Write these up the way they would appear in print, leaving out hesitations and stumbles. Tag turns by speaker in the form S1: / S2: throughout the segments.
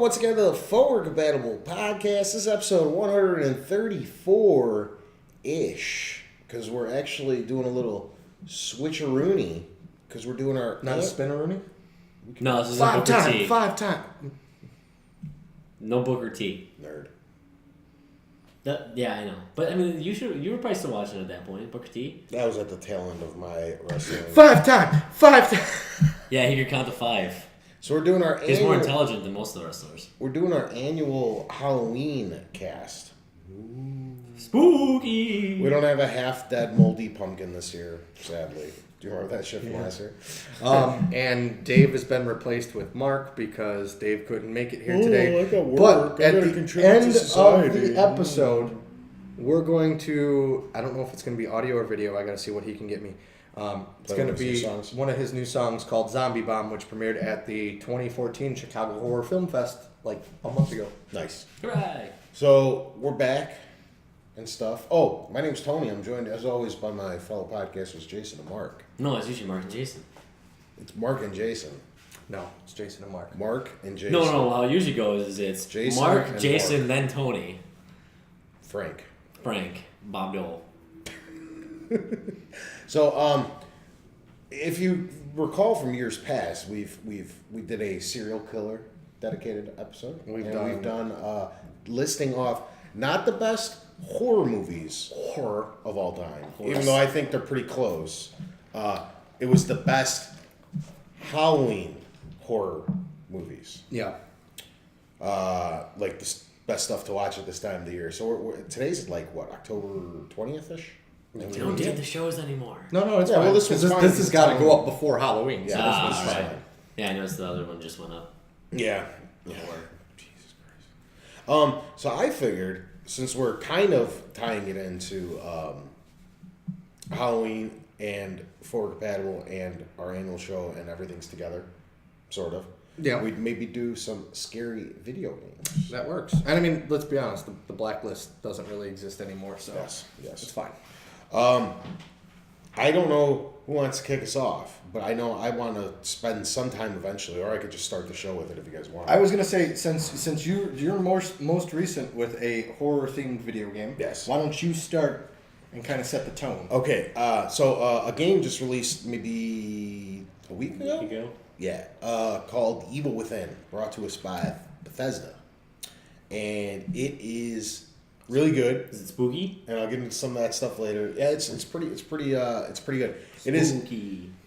S1: once again to the Forward Compatible Podcast. This is episode 134-ish. Because we're actually doing a little switcheroony. Because we're doing our...
S2: Not a spinneroony?
S3: No, this is a Booker T.
S2: 5 time.
S3: No Booker T.
S1: Nerd.
S3: Yeah, I know. But, I mean, you were probably still watching at that point, Booker T.
S1: That was at the tail end of my wrestling.
S2: 5 time.
S3: Yeah, he could count to 5.
S1: So we're doing our
S3: He's more intelligent than most of the wrestlers.
S1: We're doing our annual Halloween cast.
S3: Ooh. Spooky!
S1: We don't have a half-dead moldy pumpkin this year, sadly. Do you remember that shit from last year?
S2: And Dave has been replaced with Mark because Dave couldn't make it here today.
S1: I got work.
S2: But
S1: I
S2: at
S1: gotta
S2: the
S1: contribute
S2: end
S1: to society.
S2: of the episode, we're going to... I don't know if it's going to be audio or video. I got to see what he can get me. It's going to be one of his new songs called Zombie Bomb, which premiered at the 2014 Chicago Horror Film Fest like a month ago.
S1: Nice.
S3: Hooray!
S1: So, we're back and stuff. Oh, my name's Tony. I'm joined, as always, by my fellow podcasters, Jason and Mark.
S3: No, it's usually Mark and Jason.
S1: It's Mark and Jason.
S2: No, it's Jason and Mark.
S1: Mark and Jason.
S3: No. How it usually goes is it's
S1: Jason
S3: Mark,
S1: and
S3: Jason,
S1: Mark.
S3: then Tony.
S1: Frank.
S3: Bob Dole.
S1: So, if you recall from years past, we did a serial killer dedicated episode. We've done listing off not the best horror movies of all time, even though I think they're pretty close. It was the best Halloween horror movies.
S2: Yeah.
S1: Like the best stuff to watch at this time of the year. So today's like what, October 20th-ish?
S3: We don't get the shows anymore.
S2: No, it's
S1: Yeah,
S2: fine.
S1: well, this
S2: has got to go up before Halloween.
S1: Yeah,
S2: So
S1: this
S2: this
S1: was
S2: was
S1: fine.
S2: fine.
S3: Yeah, I noticed the other one just went up.
S1: Yeah. Jesus Christ. So I figured, since we're kind of tying it into Halloween and Forward Compatible and our annual show and everything's together, sort of.
S2: Yeah.
S1: We'd maybe do some scary video games.
S2: That works. And I mean, let's be honest, the blacklist doesn't really exist anymore, so
S1: Yes.
S2: it's fine.
S1: I don't know who wants to kick us off, but I know I want to spend some time eventually, or I could just start the show with it if you guys want.
S2: I was gonna say, since you're most recent with a horror themed video game,
S1: Yes.
S2: why don't you start and kind of set the tone?
S1: Okay, so a game just released maybe a week ago? Yeah, called Evil Within, brought to us by Bethesda. And it is really good.
S3: Is it spooky?
S1: And I'll get into some of that stuff later. Yeah, it's pretty good.
S3: Spooky.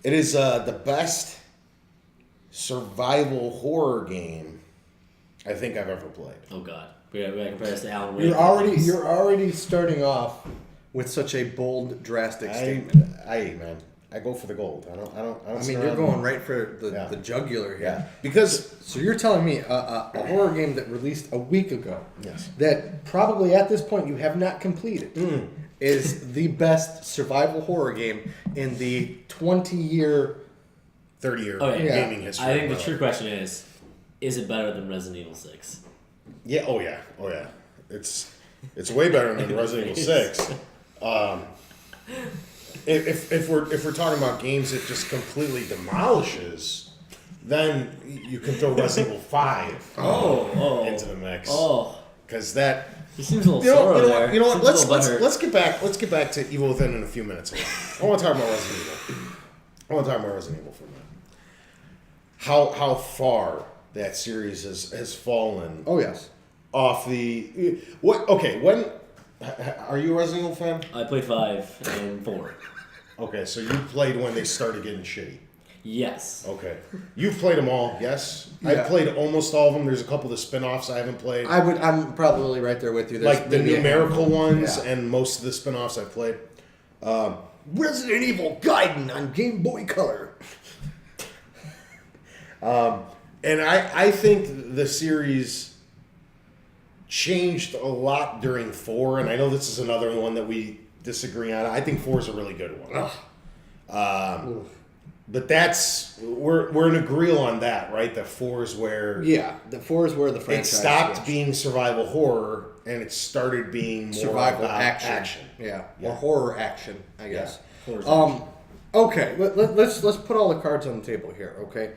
S1: It is the best survival horror game I think I've ever played.
S3: Oh God, we gotta compare this to Alan Wake.
S2: You're already starting off with such a bold, drastic statement.
S1: I go for the gold. I
S2: I mean, you're going right for the jugular here.
S1: Yeah, because
S2: So you're telling me a horror game that released a week ago,
S1: yes,
S2: that probably at this point you have not completed, is the best survival horror game in the 20-year...
S1: 30-year
S3: Okay.
S1: gaming history.
S3: I think the true question is it better than Resident Evil 6?
S1: Yeah. Oh yeah. It's way better than Resident Evil 6. If we're talking about games that just completely demolishes, then you can throw Resident Evil 5 into the mix.
S3: Oh,
S1: Because that.
S3: he seems a little sore over there.
S1: You know what?
S3: Seems a little butthurt.
S1: Let's get back to Evil Within in a few minutes. I want to talk about Resident Evil. for a minute. How far that series has fallen.
S2: Oh, yes.
S1: Off the what? Okay, when are you a Resident Evil fan?
S3: I played 5 and 4.
S1: Okay, so you played when they started getting shitty.
S3: Yes.
S1: Okay, you've played them all, yes?
S2: Yeah.
S1: I've played almost all of them. There's a couple of the spin-offs I haven't played.
S2: I'm probably right there with you. There's
S1: Like the
S2: maybe a
S1: numerical
S2: handful.
S1: ones
S2: Yeah.
S1: and most of the spin-offs I've played.
S2: Resident Evil Gaiden on Game Boy Color.
S1: And I think the series changed a lot during 4, and I know this is another one that we disagree on. I think 4 is a really good one. But we're in agreement on that, right? That 4 is where
S2: The 4 is where the
S1: it
S2: franchise
S1: stopped
S2: switched.
S1: being survival horror and it started being more
S2: Survival
S1: about
S2: action.
S1: Yeah.
S2: Or horror action, I guess.
S3: Horror's action.
S2: Okay, let's put all the cards on the table here, okay?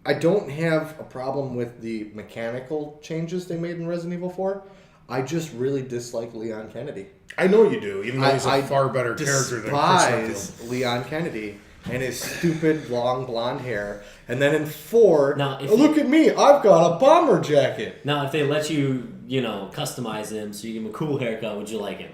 S2: I don't have a problem with the mechanical changes they made in Resident Evil 4. I just really dislike Leon Kennedy.
S4: I know you do, even though he's a far better character than Chris Redfield.
S2: Leon Kennedy and his stupid long blonde hair. And then in 4,
S3: now,
S2: look at me, I've got a bomber jacket.
S3: Now, if they let you, customize him so you give him a cool haircut, would you like him?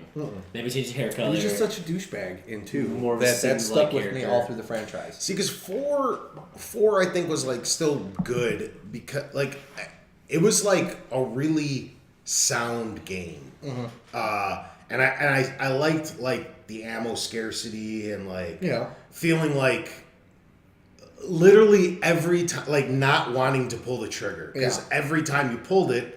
S3: Maybe change the hair color.
S2: He was just such a douchebag in 2.
S3: More of a
S2: that
S3: Sims-like
S2: stuck with me
S3: character.
S2: all through the franchise.
S1: See, because four I think was like still good because like it was like a really sound game. And I liked like the ammo scarcity and like feeling like literally every time like not wanting to pull the trigger because every time you pulled it,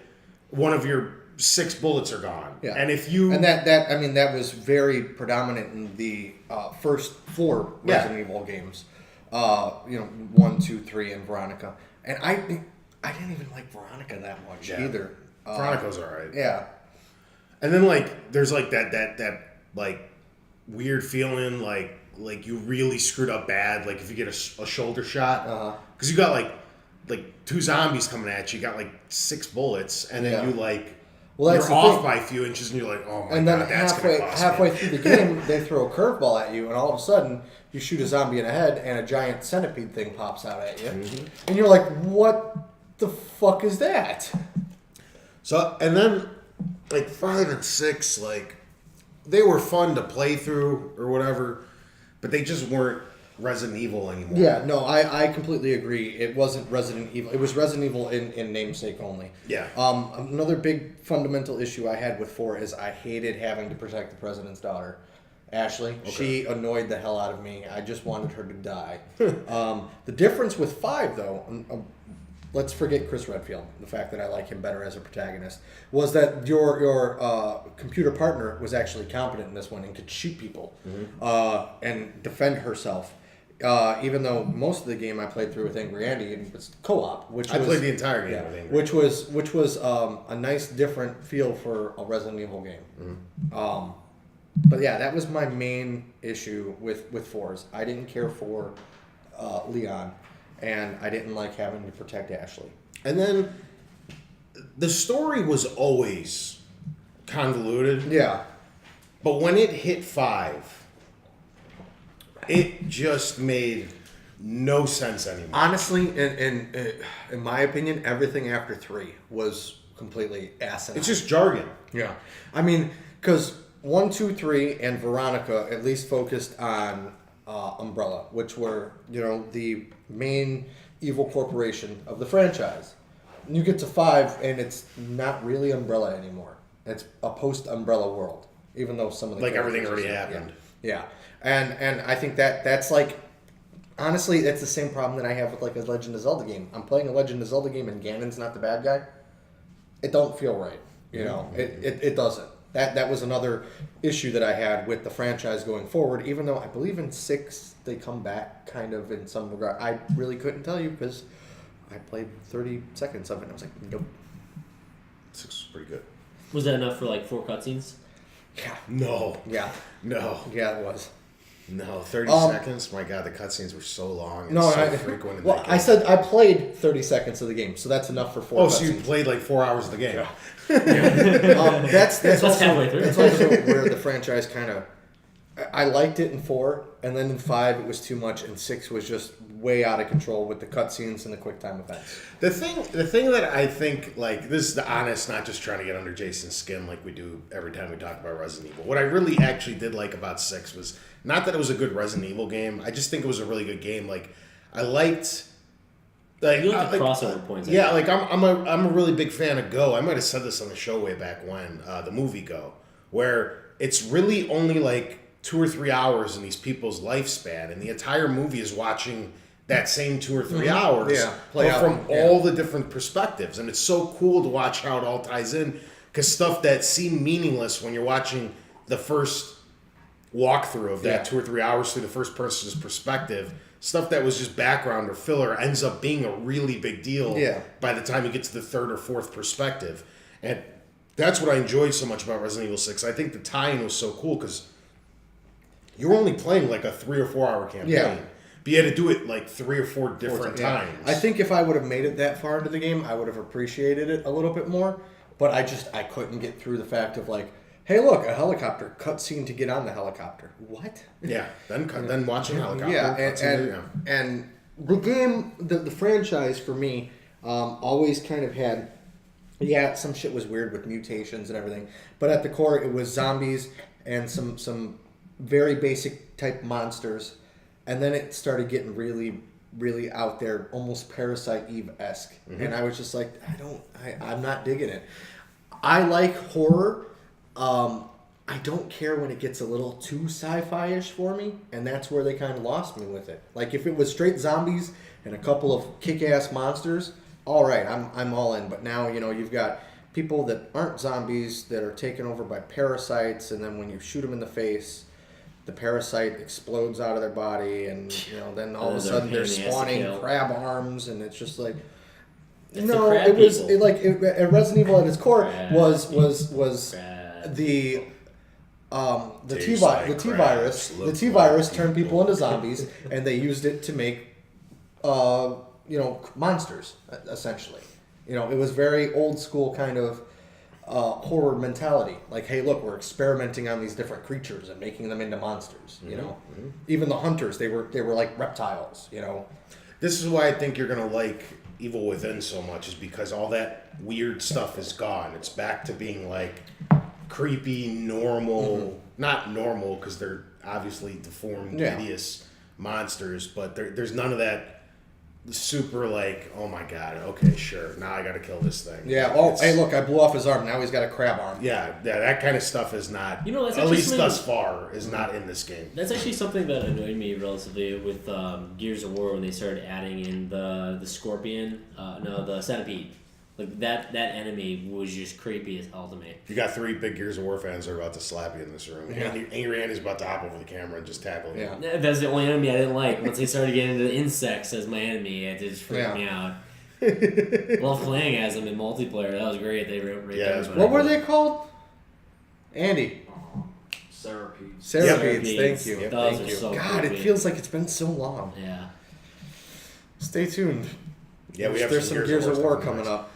S1: one of your 6 bullets are gone.
S2: Yeah.
S1: And if you
S2: that was very predominant in the first 4 Resident Evil games. 1, 2, 3, and Veronica. And I didn't even like Veronica that much either.
S1: Veronica's alright.
S2: Yeah.
S1: And then like there's like that like weird feeling like you really screwed up bad like if you get a shoulder shot because you got like 2 zombies coming at you, got like 6 bullets and then you like you're off by a few inches and you're like, oh my
S2: and
S1: god,
S2: then
S1: that's gonna cost
S2: halfway
S1: me.
S2: through the game they throw a curveball at you and all of a sudden you shoot a zombie in the head and a giant centipede thing pops out at you and you're like, what the fuck is that?
S1: So and then like 5 and 6 like they were fun to play through or whatever, but they just weren't Resident Evil anymore.
S2: Yeah, no, I completely agree. It wasn't Resident Evil. It was Resident Evil in namesake only.
S1: Yeah.
S2: Another big fundamental issue I had with 4 is I hated having to protect the president's daughter, Ashley. Okay. She annoyed the hell out of me. I just wanted her to die. The difference with 5, though, let's forget Chris Redfield, the fact that I like him better as a protagonist, was that your computer partner was actually competent in this one and could shoot people and defend herself. Even though most of the game I played through with Angry Andy and it was co-op,
S1: I played the entire game with Angry
S2: Andy. Which was a nice different feel for a Resident Evil game. But yeah, that was my main issue with 4s. I didn't care for Leon. And I didn't like having to protect Ashley.
S1: And then the story was always convoluted.
S2: Yeah.
S1: But when it hit 5, it just made no sense anymore.
S2: Honestly, in my opinion, everything after 3 was completely asinine.
S1: It's just jargon.
S2: Yeah. I mean, because 1, 2, 3, and Veronica at least focused on Umbrella, which were, the main evil corporation of the franchise. And you get to 5, and it's not really Umbrella anymore. It's a post-Umbrella world, even though some of the
S1: everything already happened.
S2: Yeah. And I think that's like, honestly, that's the same problem that I have with like a Legend of Zelda game. I'm playing a Legend of Zelda game, and Ganon's not the bad guy. It don't feel right, It doesn't. That was another issue that I had with the franchise going forward, even though I believe in 6 they come back kind of in some regard. I really couldn't tell you because I played 30 seconds of it and I was like, nope.
S1: 6 was pretty good.
S3: Was that enough for like 4 cutscenes?
S2: Yeah.
S1: No.
S2: Yeah.
S1: No.
S2: Yeah, it was.
S1: No, 30 seconds? My God, the cutscenes were so long and frequent. In
S2: I said I played 30 seconds of the game, so that's enough for 4 cutscenes.
S1: So you played like 4 hours of the game.
S2: Yeah. That's also
S3: halfway through.
S2: That's also where the franchise kind of... I liked it in 4, and then in 5 it was too much, and 6 was just way out of control with the cutscenes and the quick time events.
S1: The thing that I think, like, this is the honest, not just trying to get under Jason's skin like we do every time we talk about Resident Evil. What I really actually did like about 6 was not that it was a good Resident Evil game. I just think it was a really good game. Like, I liked... Like,
S3: you like the crossover points.
S1: Yeah, like I'm a really big fan of Go. I might have said this on the show way back when, the movie Go, where it's really only like 2 or 3 hours in these people's lifespan, and the entire movie is watching that same 2 or 3 hours
S2: play
S1: but
S2: out
S1: from all the different perspectives, and it's so cool to watch how it all ties in, because stuff that seemed meaningless when you're watching the first walkthrough of that 2 or 3 hours through the first person's perspective, stuff that was just background or filler ends up being a really big deal by the time you get to the third or fourth perspective. And that's what I enjoyed so much about Resident Evil 6. I think the tie-in was so cool because you were only playing like a 3 or 4 hour campaign.
S2: Yeah.
S1: But you had to do it like 3 or 4 different times.
S2: I think if I would have made it that far into the game, I would have appreciated it a little bit more. But I couldn't get through the fact of like, hey, look, a helicopter cutscene to get on the helicopter. What?
S1: Yeah. Then watching helicopter.
S2: Yeah, and the game, the franchise for me, always kind of had. Yeah, some shit was weird with mutations and everything, but at the core, it was zombies and some very basic type monsters. And then it started getting really, really out there, almost Parasite Eve-esque. Mm-hmm. And I was just like, I'm not digging it. I like horror. I don't care when it gets a little too sci-fi-ish for me. And that's where they kind of lost me with it. Like, if it was straight zombies and a couple of kick-ass monsters, all right, I'm all in. But now, you've got people that aren't zombies that are taken over by parasites. And then when you shoot them in the face, the parasite explodes out of their body, and then all of a sudden they're spawning crab arms, and it's just like, Resident Evil at its core was the T virus turned people into zombies, and they used it to make monsters essentially. It was very old school kind of horror mentality. Like, hey, look, we're experimenting on these different creatures and making them into monsters. Mm-hmm. Even the hunters, they were like reptiles.
S1: This is why I think you're gonna like Evil Within so much, is because all that weird stuff is gone. It's back to being like creepy, normal. Mm-hmm. Not normal because they're obviously deformed, hideous monsters, but there's none of that. Super like, oh my god, okay, sure, now I gotta kill this thing.
S2: Yeah, hey look, I blew off his arm, now he's got a crab arm.
S1: Yeah, that kind of stuff is not, at least thus far, is not in this game.
S3: That's actually something that annoyed me relatively with Gears of War when they started adding in the scorpion, the centipede. Like, that enemy was just creepy as hell to me.
S1: You got 3 big Gears of War fans that are about to slap you in this room. Yeah. Angry Andy's about to hop over the camera and just tackle you.
S3: Yeah. That's the only enemy I didn't like. Once they started getting into the insects as my enemy, it just freaked me out. Love playing as them in multiplayer. That was great. They
S2: what were they called? Andy. Centipedes. Thank you.
S3: Those are so
S2: God,
S3: creepy.
S2: It feels like it's been so long.
S3: Yeah.
S2: Stay tuned.
S1: Yeah,
S2: there's some Gears of War coming up.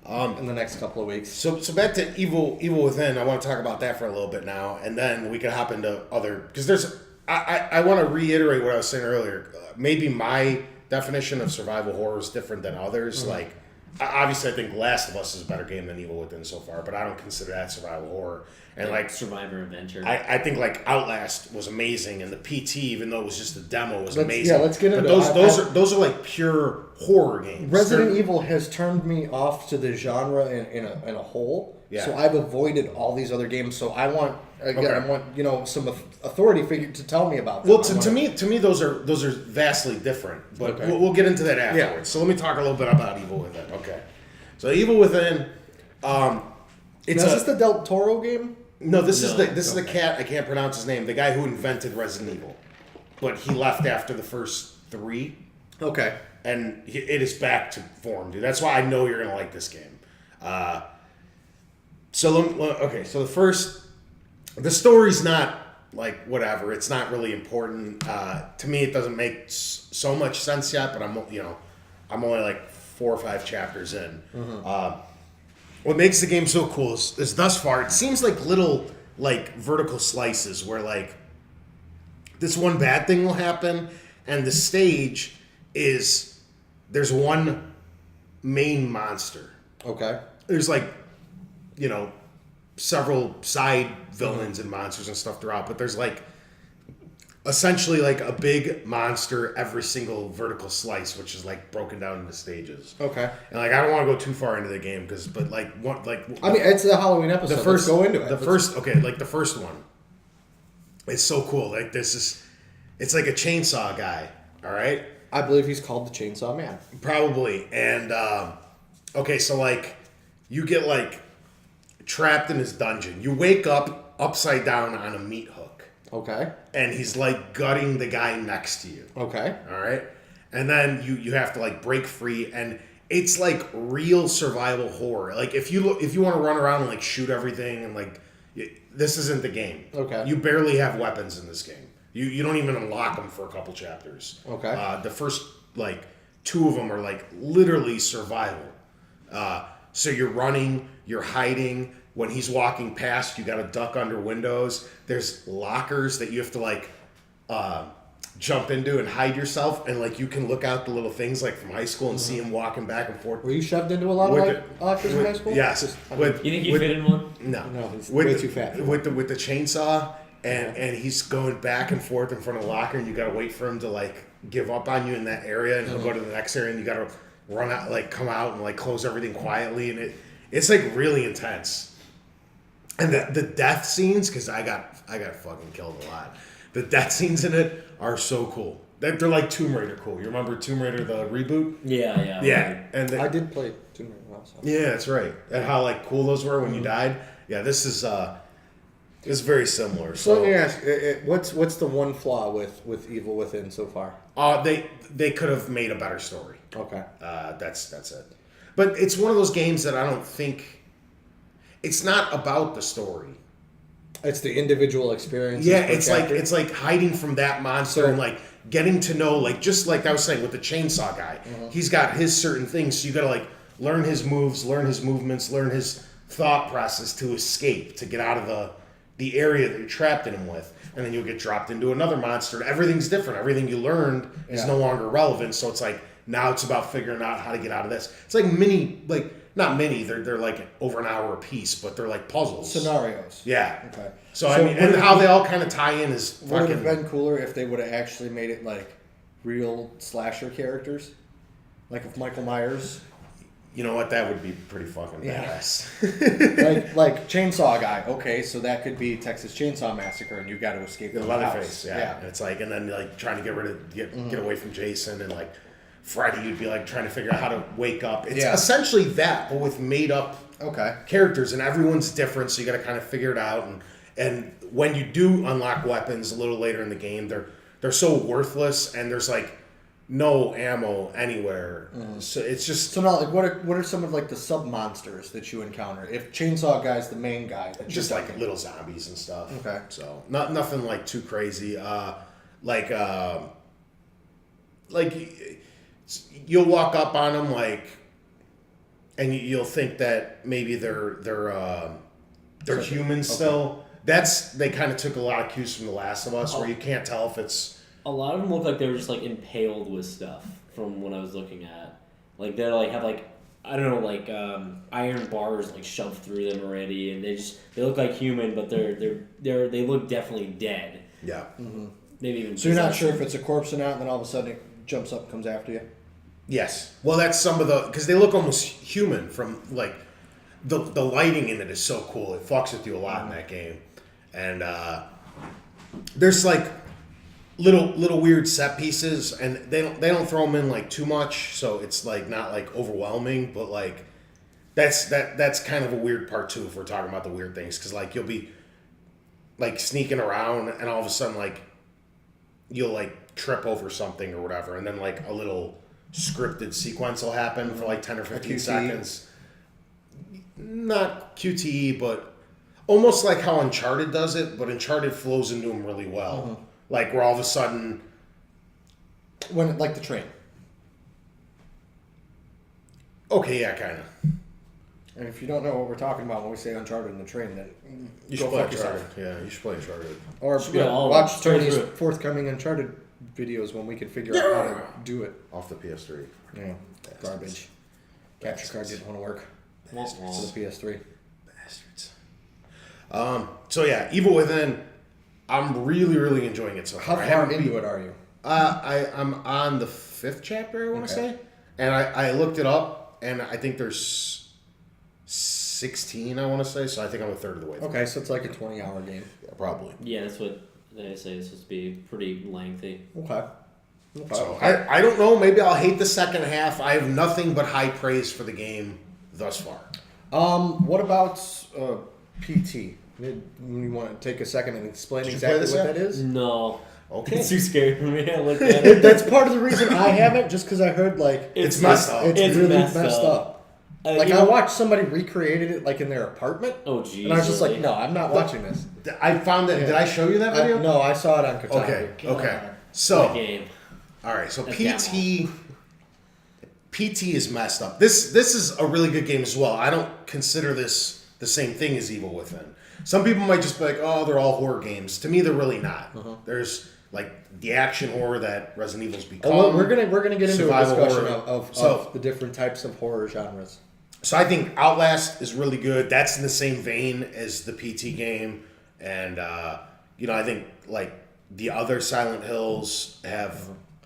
S2: In the next couple of weeks.
S1: So back to Evil Within. I want to talk about that for a little bit now, and then we can hop into other, because I want to reiterate what I was saying earlier. Maybe my definition of survival horror is different than others. Mm-hmm. Like, obviously, I think Last of Us is a better game than Evil Within so far, but I don't consider that survival horror. And like
S3: Survivor Adventure.
S1: I think like Outlast was amazing, and the PT, even though it was just a demo, was amazing.
S2: Yeah, let's get into
S1: those are like pure horror games.
S2: Resident Evil has turned me off to the genre in a whole. Yeah. So I've avoided all these other games. So I want some authority figure to tell me about them.
S1: Well, to me those are vastly different. But we'll get into that afterwards. Yeah. So let me talk a little bit about Evil Within. Okay. So Evil Within,
S2: is this the Del Toro game?
S1: No, this is the cat. I can't pronounce his name. The guy who invented Resident Evil, but he left after the first 3.
S2: Okay.
S1: And it is back to form, dude. That's why I know you're gonna like this game. So the story's not like whatever. It's not really important to me. It doesn't make so much sense yet. But I'm only like 4 or 5 chapters in. Mm-hmm. What makes the game so cool is thus far it seems like little like vertical slices where like this one bad thing will happen, and the stage is there's one main monster.
S2: Okay.
S1: There's like several side villains and monsters and stuff throughout, but there's like essentially like a big monster every single vertical slice, which is like broken down into stages.
S2: Okay.
S1: And like I don't want to go too far into the game it's
S2: the Halloween episode. Let's go into it.
S1: The first one. It's so cool. Like it's like a chainsaw guy. All right.
S2: I believe he's called the Chainsaw Man.
S1: Probably. And so like you get like trapped in his dungeon. You wake up upside down on a meat hook.
S2: Okay.
S1: And he's like gutting the guy next to you.
S2: Okay.
S1: All right. And then you have to like break free, and it's like real survival horror. Like if you want to run around and like shoot everything and like this isn't the game.
S2: Okay.
S1: You barely have weapons in this game.
S4: You don't even unlock them for a couple chapters.
S2: Okay.
S4: The first, like, 2 of them are, like, literally survival. So you're running, you're hiding. When he's walking past, you got to duck under windows. There's lockers that you have to, like, jump into and hide yourself. And, like, you can look out the little things, like, from high school and see him walking back and forth.
S2: Were you shoved into a lot of, like, lockers in high school?
S4: Yes.
S3: You think you fit in one?
S2: No, he's way too fat.
S4: With the chainsaw, and he's going back and forth in front of the locker, and you got to wait for him to, like, give up on you in that area, and he'll go to the next area, and you got to run out, like, come out and, like, close everything quietly, and it's like really intense. And the death scenes, because I got fucking killed a lot. The death scenes in it are so cool. They're like Tomb Raider cool. You remember Tomb Raider, the reboot?
S3: Yeah.
S4: Yeah. And
S2: I did play Tomb Raider also.
S4: Yeah, that's right. And how, like, cool those were when you died. Yeah, this is very similar.
S2: So let me ask, what's the one flaw with Evil Within so far?
S4: They could have made a better story.
S2: Okay.
S4: That's it. But it's one of those games that I don't think... It's not about the story.
S2: It's the individual experience.
S4: Yeah, it's like hiding from that monster and, like, getting to know, like, just like I was saying with the chainsaw guy. He's got his certain things, so you got to, like, learn his moves, learn his movements, learn his thought process to escape, to get out of the area that you're trapped in him with. And then you'll get dropped into another monster. Everything's different. Everything you learned is no longer relevant. So it's like, now it's about figuring out how to get out of this. It's like not mini, they're like over an hour a piece, but they're like puzzles.
S2: Scenarios.
S4: Yeah.
S2: Okay.
S4: So I mean, and how they all kind of tie in is fucking...
S2: Would it have been cooler if they would have actually made it like real slasher characters? Like if Michael Myers...
S4: You know what? That would be pretty fucking badass.
S2: like Chainsaw Guy. Okay, so that could be Texas Chainsaw Massacre, and you've got to escape the
S4: Leatherface, yeah. And it's like, and then like trying to get away from Jason, and like Friday, you'd be like trying to figure out how to wake up. It's essentially that, but with made up characters, and everyone's different, so you got to kind of figure it out. And when you do unlock weapons a little later in the game, they're so worthless, and there's like no ammo anywhere. So it's just...
S2: So now, like, what are some of, like, the sub-monsters that you encounter? If Chainsaw Guy's the main guy...
S4: Just, like, little zombies and stuff.
S2: Okay.
S4: So, nothing, like, too crazy. You'll walk up on them, like... And you'll think that maybe they're humans still. They kind of took a lot of cues from The Last of Us, where you can't tell if it's...
S3: A lot of them look like they were just like impaled with stuff from what I was looking at. Like they like have like I don't know like iron bars like shoved through them already, and they look like human, but they look definitely dead.
S4: Yeah.
S2: Mm-hmm.
S3: Maybe even.
S2: So you're not sure if it's a corpse or not, and then all of a sudden it jumps up and comes after you.
S4: Yes. Well, that's some of because they look almost human from like the lighting in it is so cool. It fucks with you a lot in that game, and there's like. Little weird set pieces, and they don't throw them in like too much, so it's like not like overwhelming, but like that's kind of a weird part too if we're talking about the weird things, because like you'll be like sneaking around and all of a sudden like you'll like trip over something or whatever, and then like a little scripted sequence will happen for like 10 or 15 seconds. Not QTE, but almost like how Uncharted does it, but Uncharted flows into them really well. Mm-hmm. Like, where all of a sudden...
S2: Like the train.
S4: Okay, yeah, kind of.
S2: And if you don't know what we're talking about when we say Uncharted and the train, then
S4: you should play Uncharted. Yeah, you should play Uncharted.
S2: Or watch Tony's forthcoming Uncharted videos when we can figure out how to do it.
S4: Off the PS3.
S2: Yeah, garbage. Capture card didn't want to work.
S4: Bastards.
S2: For the PS3.
S4: Bastards. So yeah, Evil Within... I'm really, really enjoying it so far.
S2: How far into it are you?
S4: I'm on the 5th chapter, I want to say. And I looked it up, and I think there's 16, I want to say. So I think I'm a third of the way through.
S2: Okay, so it's like a 20-hour game.
S4: Yeah, probably.
S3: Yeah, that's what they say. It's supposed to be pretty lengthy.
S2: Okay.
S4: So I don't know. Maybe I'll hate the second half. I have nothing but high praise for the game thus far.
S2: What about PT? You want to take a second and explain exactly what that is?
S3: No.
S4: Okay.
S3: It's too scary for me. I looked at it.
S2: That's part of the reason I haven't, just because I heard like
S4: it's messed up.
S2: It's really messed up. I watched somebody recreated it like in their apartment.
S3: Oh, geez.
S2: And I was just like, no, I'm not watching this.
S4: I found that. Did I show you that video?
S2: No, I saw it on Kotaku.
S4: Okay.
S3: God.
S4: Okay.
S3: What
S4: So,
S3: a game.
S4: all right. So
S3: A
S4: PT is messed up. This is a really good game as well. I don't consider this the same thing as Evil Within. Some people might just be like, oh, they're all horror games. To me, they're really not. There's like the action horror that Resident Evil's become.
S2: Well, we're gonna get into a
S4: survival
S2: discussion
S4: horror.
S2: of the different types of horror genres.
S4: So I think Outlast is really good. That's in the same vein as the PT game, and I think like the other Silent Hills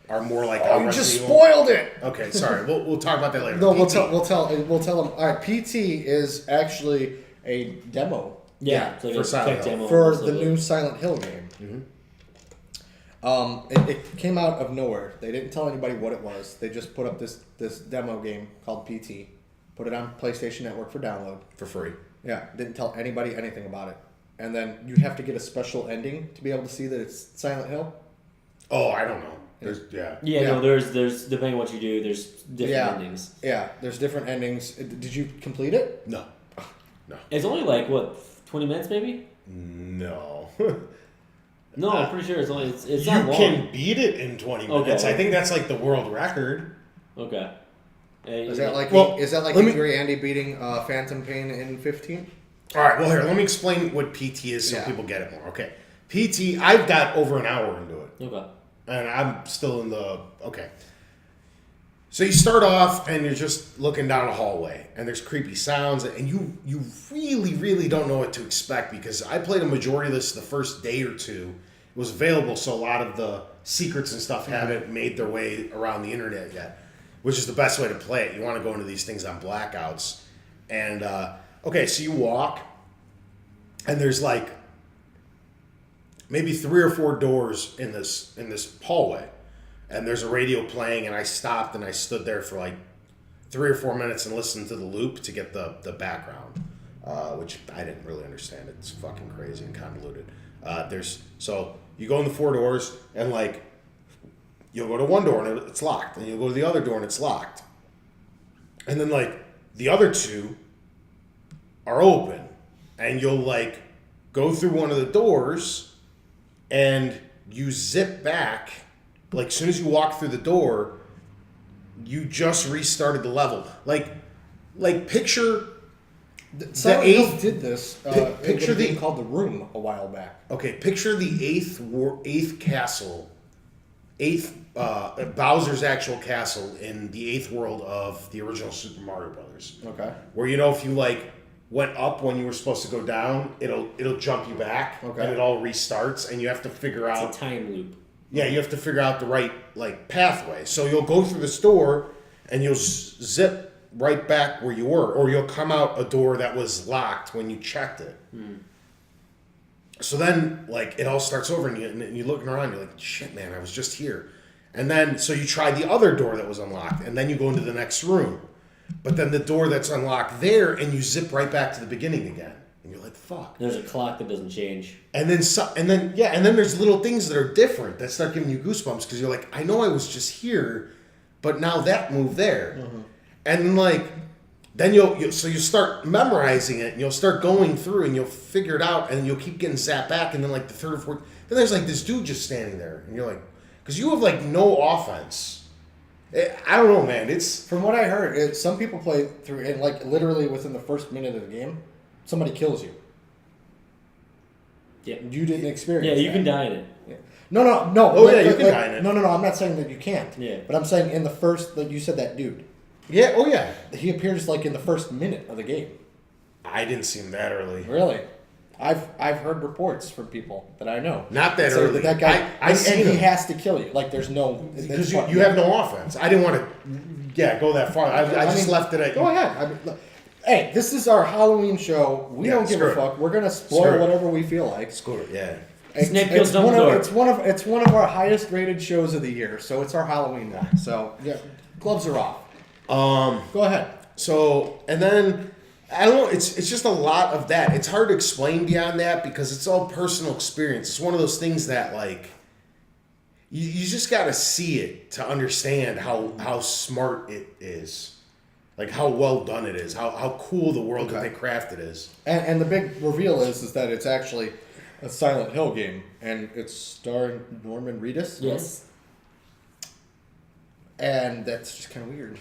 S4: are more like.
S2: Oh, you just spoiled it.
S4: Okay, sorry. We'll talk about that later.
S2: No,
S4: PT.
S2: we'll tell them. All right, PT is actually a demo.
S3: Yeah, it's like
S4: for
S3: a
S4: Silent
S3: quick
S4: Hill.
S3: demo
S2: For
S3: of
S2: the
S3: it.
S2: new Silent Hill game. It came out of nowhere. They didn't tell anybody what it was. They just put up this demo game called PT, put it on PlayStation Network for download.
S4: For free.
S2: Yeah, didn't tell anybody anything about it. And then you have to get a special ending to be able to see that it's Silent Hill.
S4: Oh, I don't know.
S3: Yeah,
S2: Yeah.
S3: no, there's depending on what you do, there's different endings.
S2: Yeah, there's different endings. Did you complete it?
S4: No.
S3: It's only like what 20 minutes maybe.
S4: No.
S3: No, I'm pretty sure it's only it's
S4: You
S3: not long.
S4: can beat it in 20 minutes.
S3: Okay.
S4: I think that's like the world record.
S3: Okay.
S2: Is that like
S4: Well,
S2: Angry Andy beating Phantom Pain in 15?
S4: All right, well, here, let me explain what PT is so
S2: Yeah.
S4: people get it more. Okay. PT, I've got over an hour into it.
S3: Okay.
S4: And I'm still in the. Okay. So you start off and you're just looking down a hallway and there's creepy sounds and you really, really don't know what to expect because I played a majority of this the first day or two. It was available, so a lot of the secrets and stuff haven't made their way around the internet yet, which is the best way to play it. You want to go into these things on blackouts. And, okay, so you walk and there's like maybe 3 or 4 doors in this hallway. And there's a radio playing, and I stopped and I stood there for like 3 or 4 minutes and listened to the loop to get the background, which I didn't really understand. It's fucking crazy and convoluted. So you go in the 4 doors, and like you'll go to one door and it's locked, and you'll go to the other door and it's locked, and then like the other 2 are open, and you'll like go through one of the doors, and you zip back. Like, as soon as you walk through the door, you just restarted the level. Like picture
S2: Silent Hill did this.
S4: picture
S2: in a game
S4: the
S2: called The Room a while back.
S4: okay. Picture the eighth castle, Bowser's actual castle in the 8th world of the original Super Mario Brothers.
S2: Okay.
S4: Where if you like went up when you were supposed to go down, it'll jump you back,
S2: Okay.
S4: and it all restarts, and you have to figure out.
S3: It's a time loop.
S4: Yeah, you have to figure out the right like pathway. So you'll go through this door and you'll zip right back where you were, or you'll come out a door that was locked when you checked it. So then like it all starts over and you're looking around, you're like, shit, man, I was just here. And then so you try the other door that was unlocked, and then you go into the next room. But then the door that's unlocked there, and you zip right back to the beginning again. And you're like, fuck.
S3: There's a clock that doesn't change.
S4: And then there's little things that are different that start giving you goosebumps because you're like, I know I was just here, but now that moved there. And then you'll start memorizing it and you'll start going through and you'll figure it out and you'll keep getting zapped back, and then like the 3rd or 4th, then there's like this dude just standing there and you're like, because you have like no offense. I don't know, man. It's
S2: From what I heard, some people play through and like literally within the first minute of the game, somebody kills you.
S3: Yeah.
S2: You didn't experience.
S3: Yeah, you
S2: that.
S3: can die in it.
S2: Yeah. No.
S4: Oh, yeah, you can die in it.
S2: No. I'm not saying that you can't.
S3: Yeah.
S2: But I'm saying in the first, like you said, that dude.
S4: yeah, oh yeah.
S2: He appears like in the first minute of the game.
S4: I didn't see him that early.
S2: Really? I've heard reports from people that I know.
S4: Not that
S2: say
S4: early.
S2: That guy,
S4: I seen
S2: and he
S4: him.
S2: has to kill you. Like there's no
S4: Because you have no offense. I didn't want to, go that far. I just left it at.
S2: Go ahead. I mean, look, hey, this is our Halloween show. We
S4: Yeah,
S2: don't give
S4: screw
S2: a
S4: it.
S2: fuck. We're gonna
S4: Screw
S2: spoil
S4: it.
S2: whatever we feel like.
S4: Screw it, yeah.
S3: Snape kills Dumbledore.
S2: It's one of our highest rated shows of the year. So it's our Halloween one. So yeah, gloves are off. Go ahead.
S4: So, and then, I don't know, it's just a lot of that. It's hard to explain beyond that because it's all personal experience. It's one of those things that, like, you just got to see it to understand how smart it is. Like how well done it is, how cool the world that they crafted is.
S2: And the big reveal is that it's actually a Silent Hill game, and it's starring Norman Reedus.
S3: Yes.
S2: And that's just kind of weird.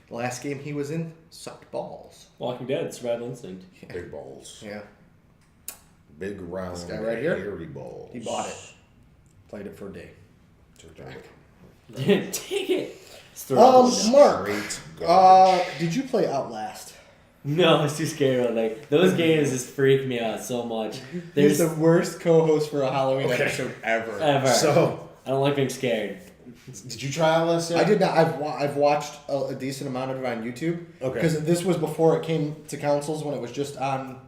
S2: The last game he was in sucked balls.
S3: Walking Dead, Survival Instinct.
S1: Big balls.
S2: Yeah.
S1: Big round.
S2: This guy right here?
S1: hairy balls.
S2: He bought it. Played it for a day.
S3: Take it. Just throw it down.
S2: Mark.
S1: Great garbage.
S2: Did you play Outlast?
S3: No, I was too scared. Like those games just freak me out so much.
S2: He's
S3: There's
S2: the worst co-host for a Halloween episode ever.
S3: ever.
S4: So,
S3: I don't like being scared.
S4: did you try Outlast yet?
S2: I did not. I've watched a decent amount of it on YouTube.
S4: Okay.
S2: Because this was before it came to consoles, when it was just on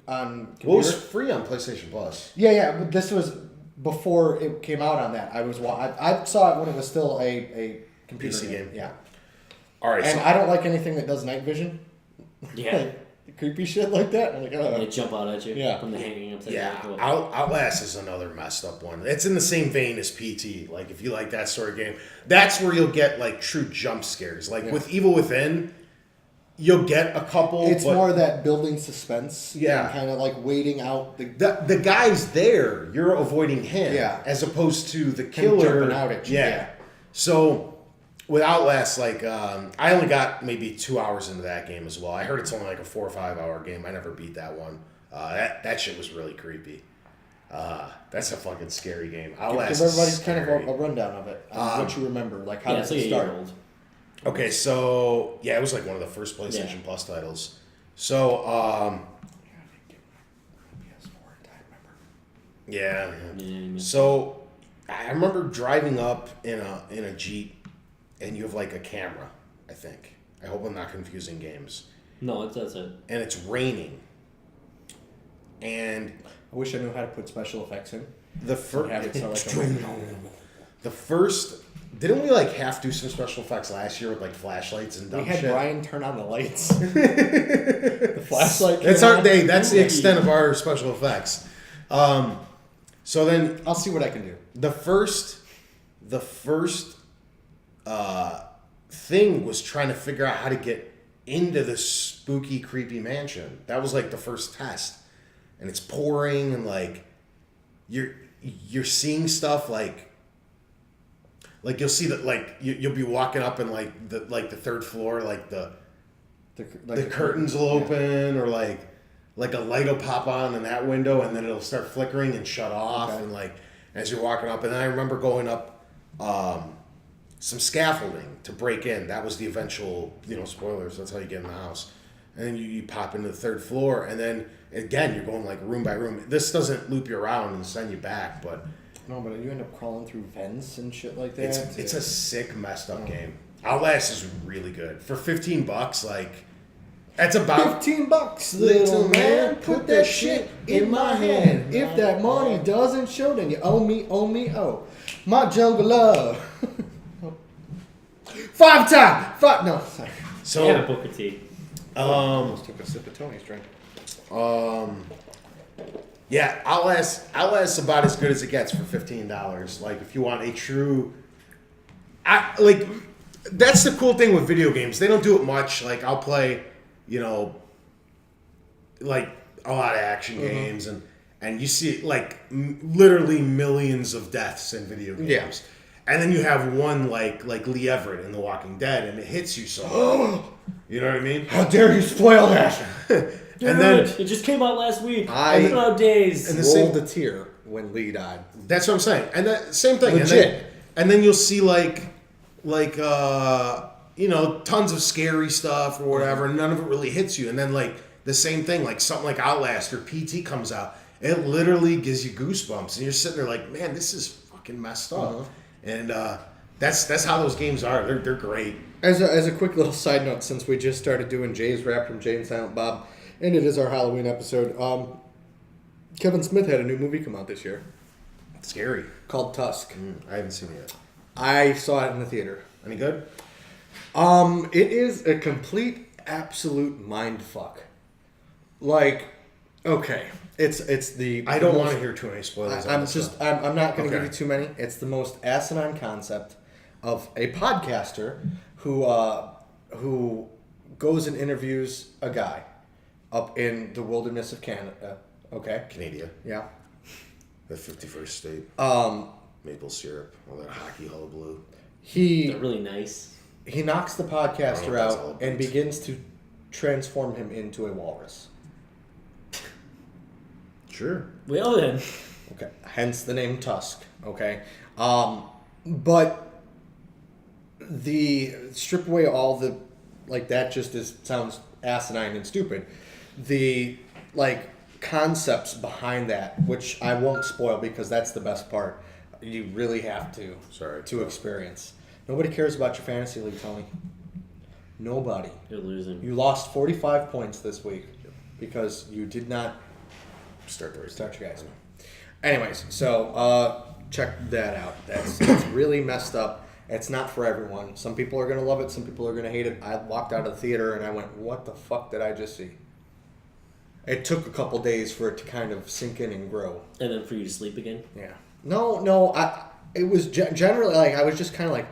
S2: on computer.
S1: Well, it was free on PlayStation Plus.
S2: Yeah, but this was before it came out on that. I saw it when it was still a computer
S4: PC game.
S2: Yeah.
S4: All right,
S2: And
S4: so
S2: I don't like anything that does night vision.
S3: Yeah.
S2: Like, creepy shit like that. I'm like,
S3: They jump out at you.
S2: Yeah.
S3: From the hanging upside
S4: yeah,
S3: down. Cool.
S4: Outlast is another messed up one. It's in the same vein as PT. Like if you like that sort of game, that's where you'll get like true jump scares. Like with Evil Within, you'll get a couple.
S2: it's
S4: but
S2: more that building suspense.
S4: Yeah.
S2: Kind of like waiting out the.
S4: the guy's there. You're avoiding him.
S2: Yeah.
S4: As opposed to the killer
S2: jumping out at you, yeah.
S4: So with Outlast, like I only got maybe 2 hours into that game as well. I heard it's only like a 4 or 5 hour game. I never beat that one. That shit was really creepy. That's a fucking scary game. Outlast.
S2: Give everybody
S4: is
S2: kind of
S4: scary.
S2: a rundown of it. What you remember, like how
S3: Yeah,
S2: does
S3: it's like
S2: it
S3: a
S2: start?
S3: year old.
S4: Okay, so yeah, it was like one of the first PlayStation Plus titles. So yeah.
S3: Yeah.
S4: So I remember driving up in a Jeep, and you have like a camera. I think. I hope I'm not confusing games.
S3: No, that's it.
S4: And it's raining. And
S2: I wish I knew how to put special effects in.
S4: the first,
S2: Have it sound like a
S4: the first, didn't we like half do some special effects last year with like flashlights and dumb
S2: We had
S4: shit?
S2: Brian turn on the lights. The flashlight.
S4: That's
S2: came
S4: our
S2: on.
S4: day. That's the extent of our special effects. So then
S2: I'll see what I can do.
S4: the first thing was trying to figure out how to get into this spooky, creepy mansion. That was like the first test, and it's pouring, and like you're seeing stuff like you'll see that like you'll be walking up and like the third floor, like the curtains will open, or like a light will pop on in that window, and then it'll start flickering and shut off, and like as you're walking up. And then I remember going up some scaffolding to break in. That was the eventual, spoilers. That's how you get in the house. And then you pop into the third floor, and then again you're going like room by room. This doesn't loop you around and send you back, but
S2: No, but you end up crawling through vents and shit like that.
S4: it's a sick, messed up game. Outlast is really good for $15. Like that's about
S2: $15, little man. Put that shit in my hand. If that money doesn't show, then you owe me, oh. My jungle love. 5 time. 5. No, sorry.
S4: so.
S3: Yeah, Booker T.
S2: Almost took a sip of Tony's drink.
S4: Yeah, Outlast's about as good as it gets for $15. Like if you want a true, that's the cool thing with video games. They don't do it much. Like I'll play, like a lot of action games, and you see like literally millions of deaths in video games.
S2: Yeah.
S4: And then you have one like Lee Everett in The Walking Dead, and it hits you so hard. You know what I mean?
S2: How dare you spoil that?
S4: And then
S3: it just came out last week.
S2: I-
S3: It's been out days.
S4: And the same-
S2: Rolled a tear when Lee died.
S4: that's what I'm saying. And that same thing.
S2: Legit.
S4: And then you'll see tons of scary stuff or whatever, and none of it really hits you. And then like the same thing, like something like Outlast or PT comes out, it literally gives you goosebumps, and you're sitting there like, man, this is fucking messed up. And that's how those games are. They're great.
S2: As a quick little side note, since we just started doing Jay's Rap from Jay and Silent Bob, and it is our Halloween episode, Kevin Smith had a new movie come out this year
S4: Scary.
S2: called Tusk.
S4: I haven't seen it yet.
S2: I saw it in the theater.
S4: Any good?
S2: It is a complete, absolute mind fuck. Like, okay, it's the.
S4: I don't
S2: most-
S4: want to hear too many spoilers.
S2: I'm
S4: on this
S2: just.
S4: stuff.
S2: I'm not going to
S4: Okay.
S2: give you too many. It's the most asinine concept of a podcaster who who goes and interviews a guy up in the wilderness of Canada. Okay.
S4: Canada.
S2: Yeah.
S4: The 51st state. Maple syrup, all that hockey hullabaloo.
S3: They're really nice.
S2: He knocks the podcaster
S4: that's
S2: out and begins to transform him into a walrus.
S4: Sure.
S3: Well then.
S2: Okay. Hence the name Tusk. Okay. But the strip away all the like that just sounds asinine and stupid. The like concepts behind that, which I won't spoil because that's the best part. You really have to experience. Nobody cares about your fantasy league, Tony. Nobody.
S3: You're losing.
S2: You lost 45 points this week because you did not
S4: Start
S2: your guys. Anyways, so check that out. It's really messed up. It's not for everyone. Some people are going to love it. Some people are going to hate it. I walked out of the theater and I went, what the fuck did I just see? It took a couple days for it to kind of sink in and grow.
S3: And then for you to sleep again?
S2: Yeah. No. It was generally like I was just kind of like,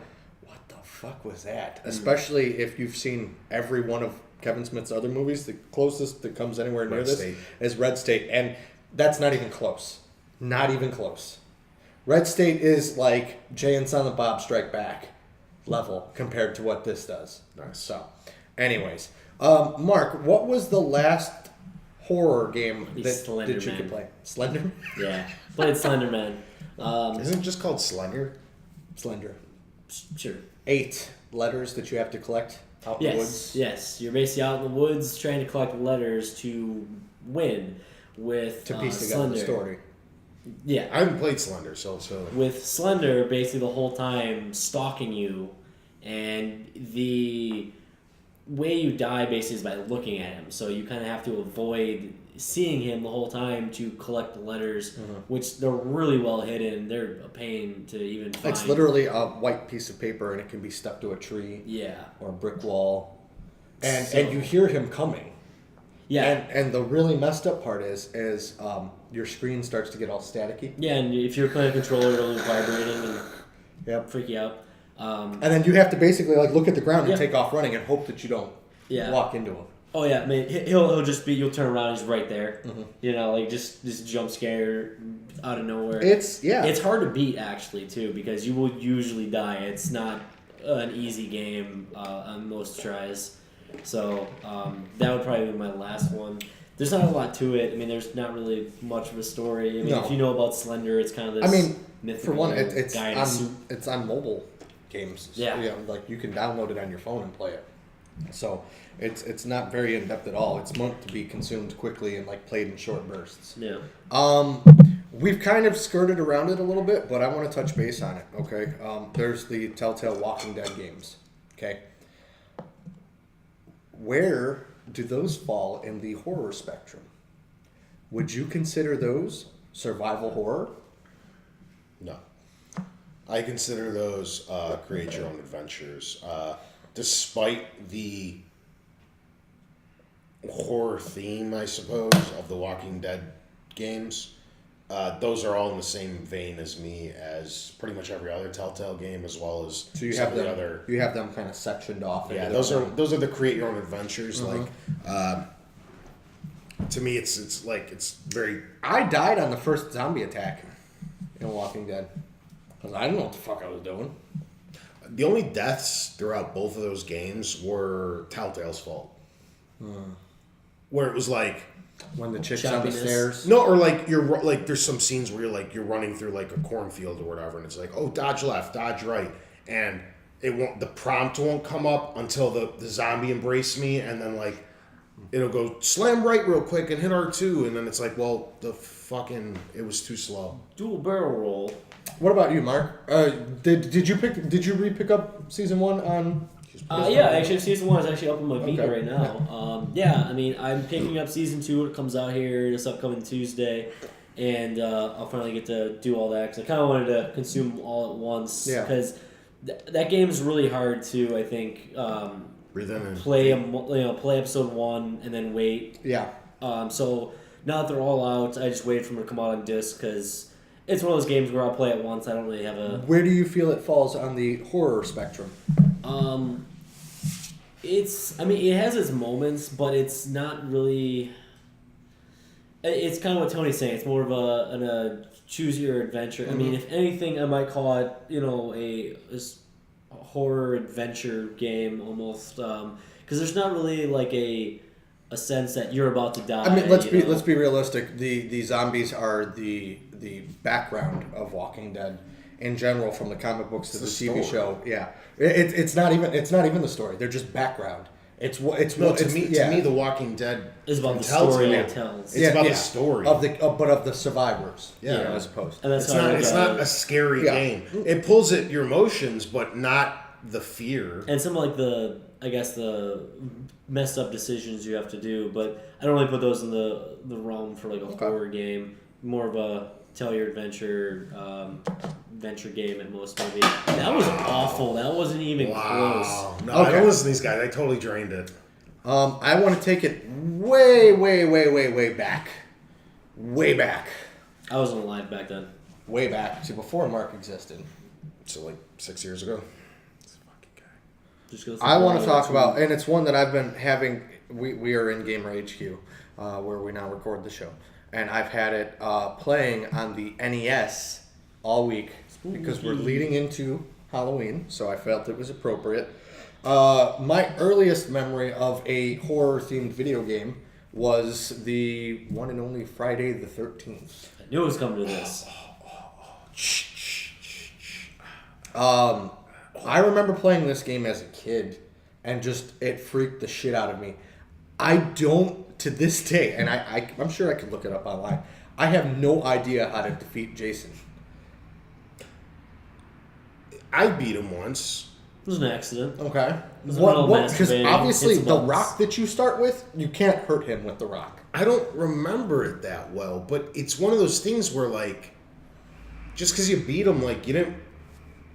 S2: what the fuck was that? Especially if you've seen every one of Kevin Smith's other movies. The closest that comes anywhere near this is Red State, and that's not even close. Not even close. Red State is like Jay and Silent Bob Strike Back level compared to what this does.
S4: Nice.
S2: So, anyways, Mark, what was the last horror game that you could play? Slender?
S3: Yeah, played Slender Man.
S4: Isn't it just called Slender?
S2: Slender.
S3: Sure.
S2: 8 letters that you have to collect out in the woods.
S3: Yes. You're basically out in the woods trying to collect letters to win with
S2: To piece together
S3: Slender.
S2: the story.
S3: Yeah.
S4: I haven't played Slender, so
S3: With Slender basically the whole time stalking you, and the way you die basically is by looking at him. So you kind of have to avoid seeing him the whole time to collect the letters, which they're really well hidden. They're a pain to even find.
S2: It's literally a white piece of paper, and it can be stuck to a tree
S3: Yeah.
S2: or a brick wall. And you hear him coming.
S3: Yeah.
S2: And the really messed up part is your screen starts to get all staticky.
S3: Yeah, and if you're playing a controller, it'll be vibrating and freak you out.
S2: And then you have to basically like look at the ground and take off running and hope that you don't walk into him.
S3: Oh yeah, I mean he'll just be. You'll turn around, he's right there. You know, like just jump scare out of nowhere. It's hard to beat actually too because you will usually die. It's not an easy game on most tries. So that would probably be my last one. There's not a lot to it. I mean, there's not really much of a story. I mean, if you know about Slender, it's kind of this.
S2: For one, it's
S3: guy in a suit.
S2: it's on mobile games.
S3: Yeah.
S2: So, like you can download it on your phone and play it. So it's not very in depth at all. It's meant to be consumed quickly and like played in short bursts.
S3: Yeah.
S2: We've kind of skirted around it a little bit, but I want to touch base on it. Okay. There's the Telltale Walking Dead games. Okay. Where do those fall in the horror spectrum? Would you consider those survival horror?
S4: no. I consider those create your own adventures. Despite the horror theme, I suppose, of the Walking Dead games, those are all in the same vein as me as pretty much every other Telltale game, as well as
S2: So you have them kind of sectioned off.
S4: Yeah, those are the create your own adventures. Like, to me, it's very.
S2: I died on the first zombie attack in Walking Dead because I didn't know what the fuck I was doing.
S4: The only deaths throughout both of those games were Telltale's fault. Where it was like
S2: when the chick's on the stairs.
S4: No, or like you're like there's some scenes where you're running through like a cornfield or whatever, and it's like, oh, dodge left, dodge right, and the prompt won't come up until the zombie embraced me, and then like it'll go slam right real quick and hit R2, and then it's like, well, it was too slow.
S3: Dual barrel roll.
S2: What about you, Mark? Did you re-pick up season 1 on?
S3: Yeah, actually, season 1 is actually up on my Vita right now. I mean, I'm picking up season 2 when it comes out here this upcoming Tuesday, and I'll finally get to do all that because I kind of wanted to consume all at once. Because that game is really hard to, I think, play episode 1 and then wait.
S2: Yeah.
S3: So now that they're all out, I just waited for them to come out on disc because it's one of those games where I'll play it once. I don't really have a.
S2: Where do you feel it falls on the horror spectrum?
S3: I mean, it has its moments, but it's not really. It's kind of what Tony's saying. It's more of a choose your adventure. I mean, if anything, I might call it, a horror adventure game almost, because there's not really like a sense that you're about to die.
S2: I mean, let's be realistic. The zombies are the background of Walking Dead in general, from the comic books to the TV show. Yeah, it's not even the story. They're just background. To
S4: me, The Walking Dead
S3: is about the story it tells.
S4: It's about the story
S2: of the survivors.
S4: Yeah,
S2: as opposed.
S3: And that's
S4: it's not a scary game. It pulls at your emotions, but not the fear.
S3: And some like the messed up decisions you have to do, but I don't really put those in the realm for like a horror game. More of a tell your adventure game at most, maybe. That was awful. That wasn't even close.
S4: No, it wasn't these guys. I totally drained it.
S2: I want to take it way back. Way back.
S3: I wasn't alive back then.
S2: Way back to before Mark existed.
S4: So like 6 years ago.
S2: I want to talk about, and it's one that I've been having. We are in Gamer HQ, where we now record the show, and I've had it playing on the NES all week because we're leading into Halloween, so I felt it was appropriate. My earliest memory of a horror-themed video game was the one and only Friday the 13th.
S3: I knew it was coming to this.
S2: I remember playing this game as a kid, and just it freaked the shit out of me. I don't, to this day, and I'm sure I could look it up online, I have no idea how to defeat Jason.
S4: I beat him once.
S3: It was an accident.
S2: Okay.
S3: What?
S2: Because obviously the rock that you start with, you can't hurt him with the rock.
S4: I don't remember it that well, but it's one of those things where, like, just because you beat him, like, you didn't...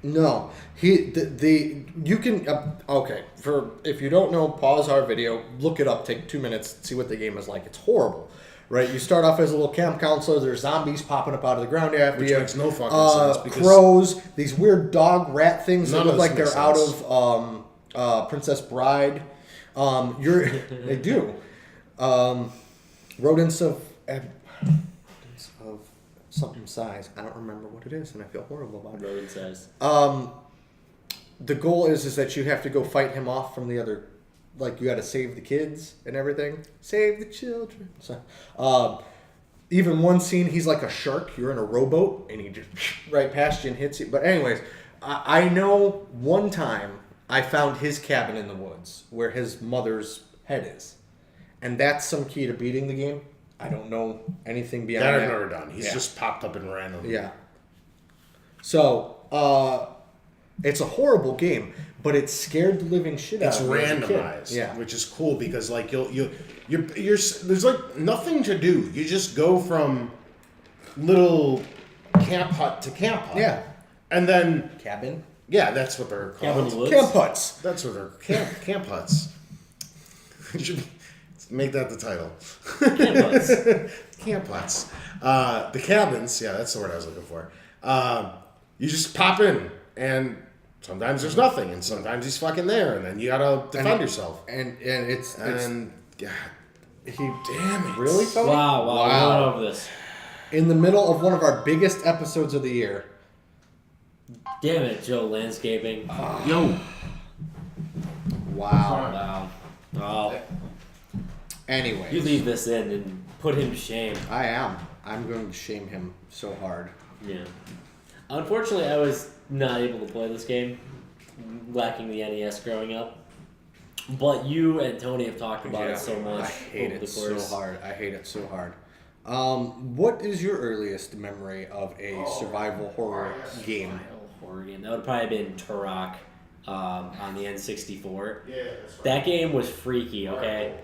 S2: No, you can okay. For if you don't know, pause our video, look it up, take 2 minutes, see what the game is like. It's horrible, right? You start off as a little camp counselor. There's zombies popping up out of the ground after you.
S4: Which makes no fucking sense. Because
S2: crows, these weird dog rat things that look like they're
S4: sense.
S2: out of Princess Bride. They do. Rodents of something size. I don't remember what it is, and I feel horrible about it.
S3: Rodent size.
S2: The goal is that you have to go fight him off from the other. Like, you got to save the kids and everything. Save the children. So, even one scene, he's like a shark. You're in a rowboat, and he just right past you and hits you. But anyways, I know one time I found his cabin in the woods where his mother's head is, and that's some key to beating the game. I don't know anything beyond that.
S4: That I've never done. He's just popped up in random.
S2: Yeah. So, it's a horrible game, but it scared the living shit out of me.
S4: It's randomized, which is cool because, like, you're there's like nothing to do. You just go from little camp hut to camp hut.
S2: Yeah.
S4: And then
S2: Cabin?
S4: Yeah, that's what they're called.
S3: Cabin in the woods?
S2: Camp huts.
S4: That's what they're camp huts. Make that the title.
S3: Camp huts.
S4: Camp huts. The cabins, yeah, that's the word I was looking for. You just pop in, and sometimes there's nothing, and sometimes he's fucking there, and then you gotta defend yourself.
S2: And
S4: God, damn it.
S2: Really, Tony?
S3: Wow. We're not over this.
S2: In the middle of one of our biggest episodes of the year.
S3: Damn it, Joe. Landscaping.
S4: Yo.
S2: Wow.
S3: Oh.
S2: Anyway.
S3: You leave this in and put him to shame.
S2: I am. I'm going to shame him so hard.
S3: Yeah. Unfortunately, I was not able to play this game, lacking the NES growing up. But you and Tony have talked about it so much.
S2: I hate
S3: over
S2: it
S3: the course.
S2: so hard. I hate it so hard. What is your earliest memory of a survival horror game?
S3: Survival horror game. That would probably have been Turok on the N64. That game was freaky, okay?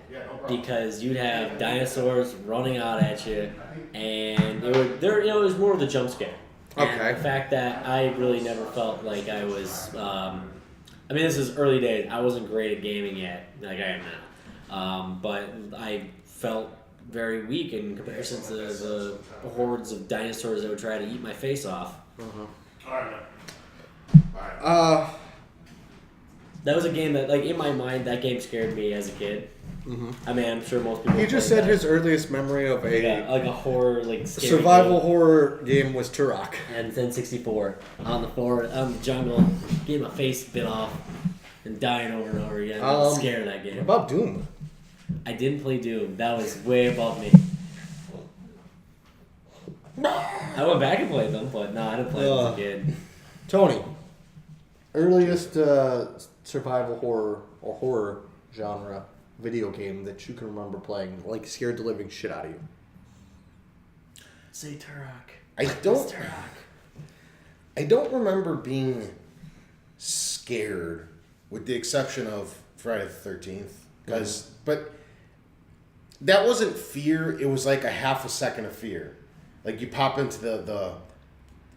S3: Because you'd have dinosaurs running out at you, and it was more of the jump scare. And
S2: Okay.
S3: the fact that I really never felt like I was, this is early days. I wasn't great at gaming yet, like I am now. But I felt very weak in comparison to the hordes of dinosaurs that would try to eat my face off. That was a game that, like, in my mind, that game scared me as a kid.
S2: Mm-hmm.
S3: I mean, I'm sure most people.
S2: He just said his earliest memory of
S3: like a horror, like scary
S2: survival
S3: game.
S2: horror game was Turok.
S3: And then 64 on the floor, on the jungle, getting my face bit off, and dying over and over again. I was scared of that game.
S2: What about Doom?
S3: I didn't play Doom. That was way above me. I went back and played them, but no, I didn't play them as a kid.
S2: Tony, earliest survival horror or horror genre video game that you can remember playing, like scared the living shit out of you.
S3: Say Turok.
S1: I don't remember being scared, with the exception of Friday the 13th, but that wasn't fear. It was like a half a second of fear. Like you pop into the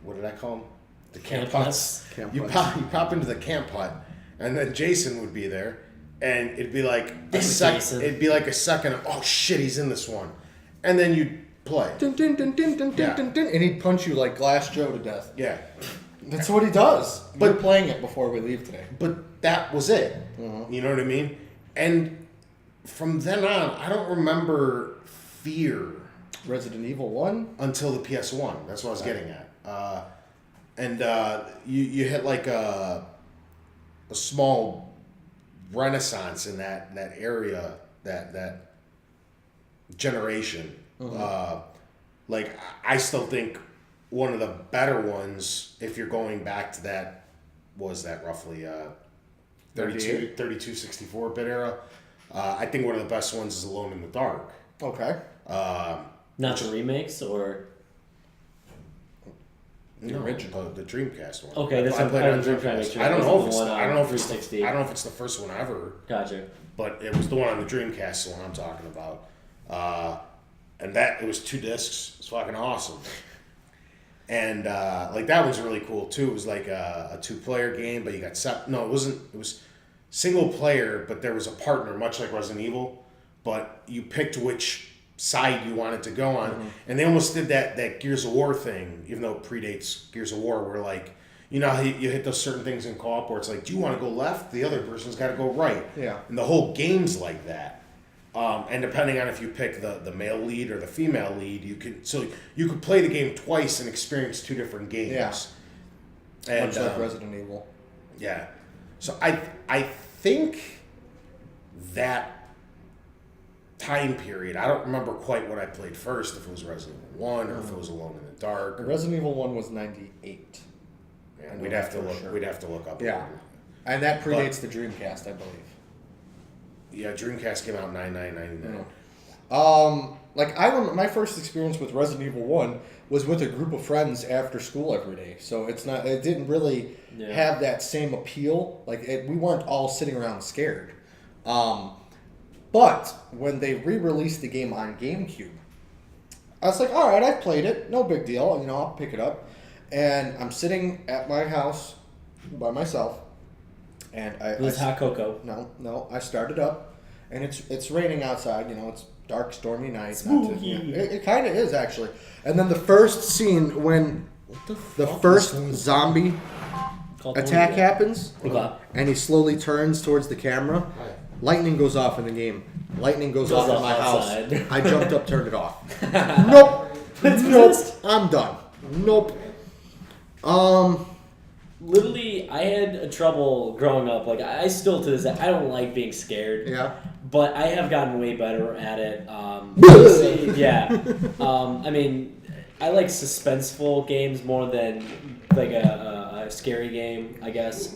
S1: what did I call them? The camp huts. You pop into the camp hut, and then Jason would be there, and it'd be like a second. It'd be like a second of, oh shit, he's in this one, and then you'd play.
S2: Dun, dun, dun, dun, dun, dun, dun, dun, and he'd punch you like Glass Joe to death.
S1: Yeah,
S2: that's what he does. But we're playing it before we leave today.
S1: But that was it. Mm-hmm. You know what I mean? And from then on, I don't remember fear.
S2: Resident Evil 1?
S1: Until the PS1. That's what I was getting at. You hit like a small renaissance in that area, that generation. Mm-hmm. Like, I still think one of the better ones, if you're going back to that, was that roughly 32, 64-bit era. I think one of the best ones is Alone in the Dark.
S2: Okay.
S3: Not the remakes, or
S1: the original, the Dreamcast one.
S3: Okay, that's
S1: I played on Dreamcast. I don't know if it's the first one ever.
S3: Gotcha.
S1: But it was the one on the Dreamcast, the one I'm talking about. And it was 2 discs. It's fucking awesome. And like that was really cool too. It was like a 2-player game, but you got it wasn't. It was single player, but there was a partner, much like Resident Evil. But you picked which side you wanted to go on, and they almost did that Gears of War thing, even though it predates Gears of War, where like you hit those certain things in co-op where it's like, do you want to go left? The other person's got to go right.
S2: Yeah.
S1: And the whole game's like that. And depending on if you pick the male lead or the female lead, you could play the game twice and experience 2 different games.
S2: Yeah.
S1: And,
S2: much like Resident Evil.
S1: Yeah. So I think that time period, I don't remember quite what I played first, if it was Resident Evil 1 or if it was Alone in the Dark.
S2: Resident Evil 1 was 98.
S1: Yeah, we'd have to look. Sure. We'd have to look up.
S2: Yeah, and that predates the Dreamcast, I believe.
S1: Yeah, Dreamcast came out in 99.
S2: Like I remember my first experience with Resident Evil 1 was with a group of friends after school every day. So it didn't really have that same appeal. Like we weren't all sitting around scared. But when they re-released the game on GameCube, I was like, all right, I've played it. No big deal. I'll pick it up. And I'm sitting at my house by myself. And
S3: it was hot cocoa.
S2: No. I started up. And it's raining outside. It's dark, stormy night.
S3: Spooky.
S2: It kind of is, actually. And then the first scene when the first zombie attack happens. And he slowly turns towards the camera. Lightning goes off in the game. Lightning goes off in my
S3: outside.
S2: house. I jumped up, turned it off. Nope. I'm done. Nope.
S3: Literally, I had trouble growing up. Like, I still to this day, I don't like being scared.
S2: Yeah.
S3: But I have gotten way better at it. Yeah. I mean, I like suspenseful games more than like a scary game, I guess.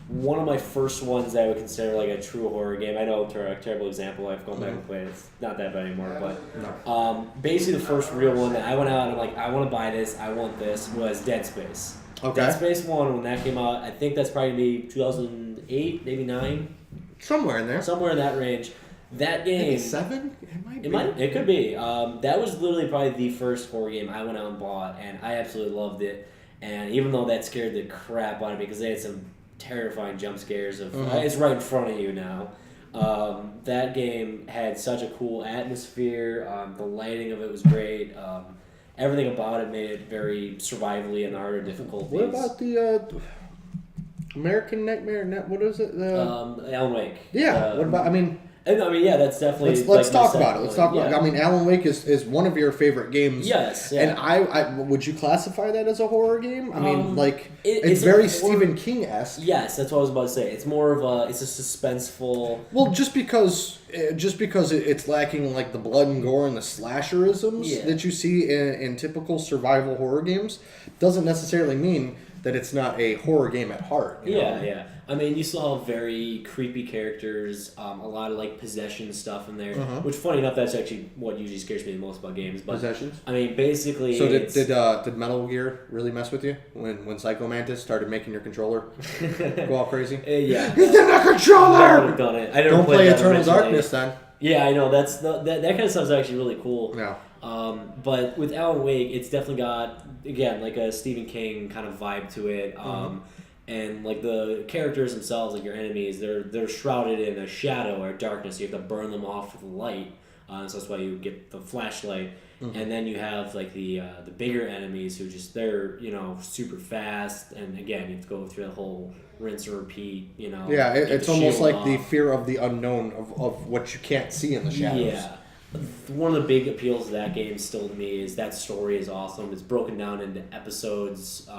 S3: One of my first ones that I would consider like a true horror game. I know a terrible example. I've gone back and played it. It's not that bad anymore. But basically, the first real one that I went out and I'm like, I want to buy this. I want this was Dead Space.
S2: Okay.
S3: Dead Space 1 when that came out. I think that's probably maybe 2008, maybe 9.
S2: Somewhere in there.
S3: Somewhere in that range. That game.
S2: Maybe 7? It might be.
S3: It could be. That was literally probably the first horror game I went out and bought, and I absolutely loved it. And even though that scared the crap out of me because they had some terrifying jump scares of it's right in front of you now. That game had such a cool atmosphere. The lighting of it was great. Everything about it made it very survivally and harder difficulties.
S2: What about the American Nightmare. What is it?
S3: Alan Wake.
S2: Yeah. What about? I mean,
S3: that's definitely.
S2: Let's
S3: like,
S2: talk about it. Let's talk about.
S3: Yeah.
S2: I mean, Alan Wake is one of your favorite games.
S3: Yes. Yeah.
S2: And I would you classify that as a horror game? I mean, like it's
S3: a
S2: very
S3: horror-
S2: Stephen King-esque.
S3: Yes, that's what I was about to say. It's more of a suspenseful.
S2: Well, just because it's lacking like the blood and gore and the slasherisms that you see in typical survival horror games doesn't necessarily mean that it's not a horror game at heart. You know?
S3: Yeah. I mean, you still have very creepy characters, a lot of like possession stuff in there. Which, funny enough, that's actually what usually scares me the most about games. But,
S2: Possessions.
S3: I mean, basically.
S2: So did Metal Gear really mess with you when Psycho Mantis started making your controller go all crazy?
S3: Yeah.
S2: He's in the controller.
S3: Never done it. I never
S2: Don't
S3: played
S2: play
S3: that
S2: Eternal
S3: originally.
S2: Darkness then.
S3: Yeah, I know. That kind of stuff is actually really cool.
S2: Yeah.
S3: But with Alan Wake, it's definitely got, again, like a Stephen King kind of vibe to it. And like the characters themselves, like your enemies, they're shrouded in a shadow or darkness. You have to burn them off with light. So that's why you get the flashlight. And then you have like the bigger enemies who they're super fast. And again, you have to go through the whole rinse and repeat.
S2: Yeah,
S3: get
S2: it's
S3: the
S2: almost
S3: shield
S2: like the
S3: off.
S2: fear of the unknown of what you can't see in the shadows.
S3: Yeah. One of the big appeals of that game still to me is that story is awesome. It's broken down into episodes,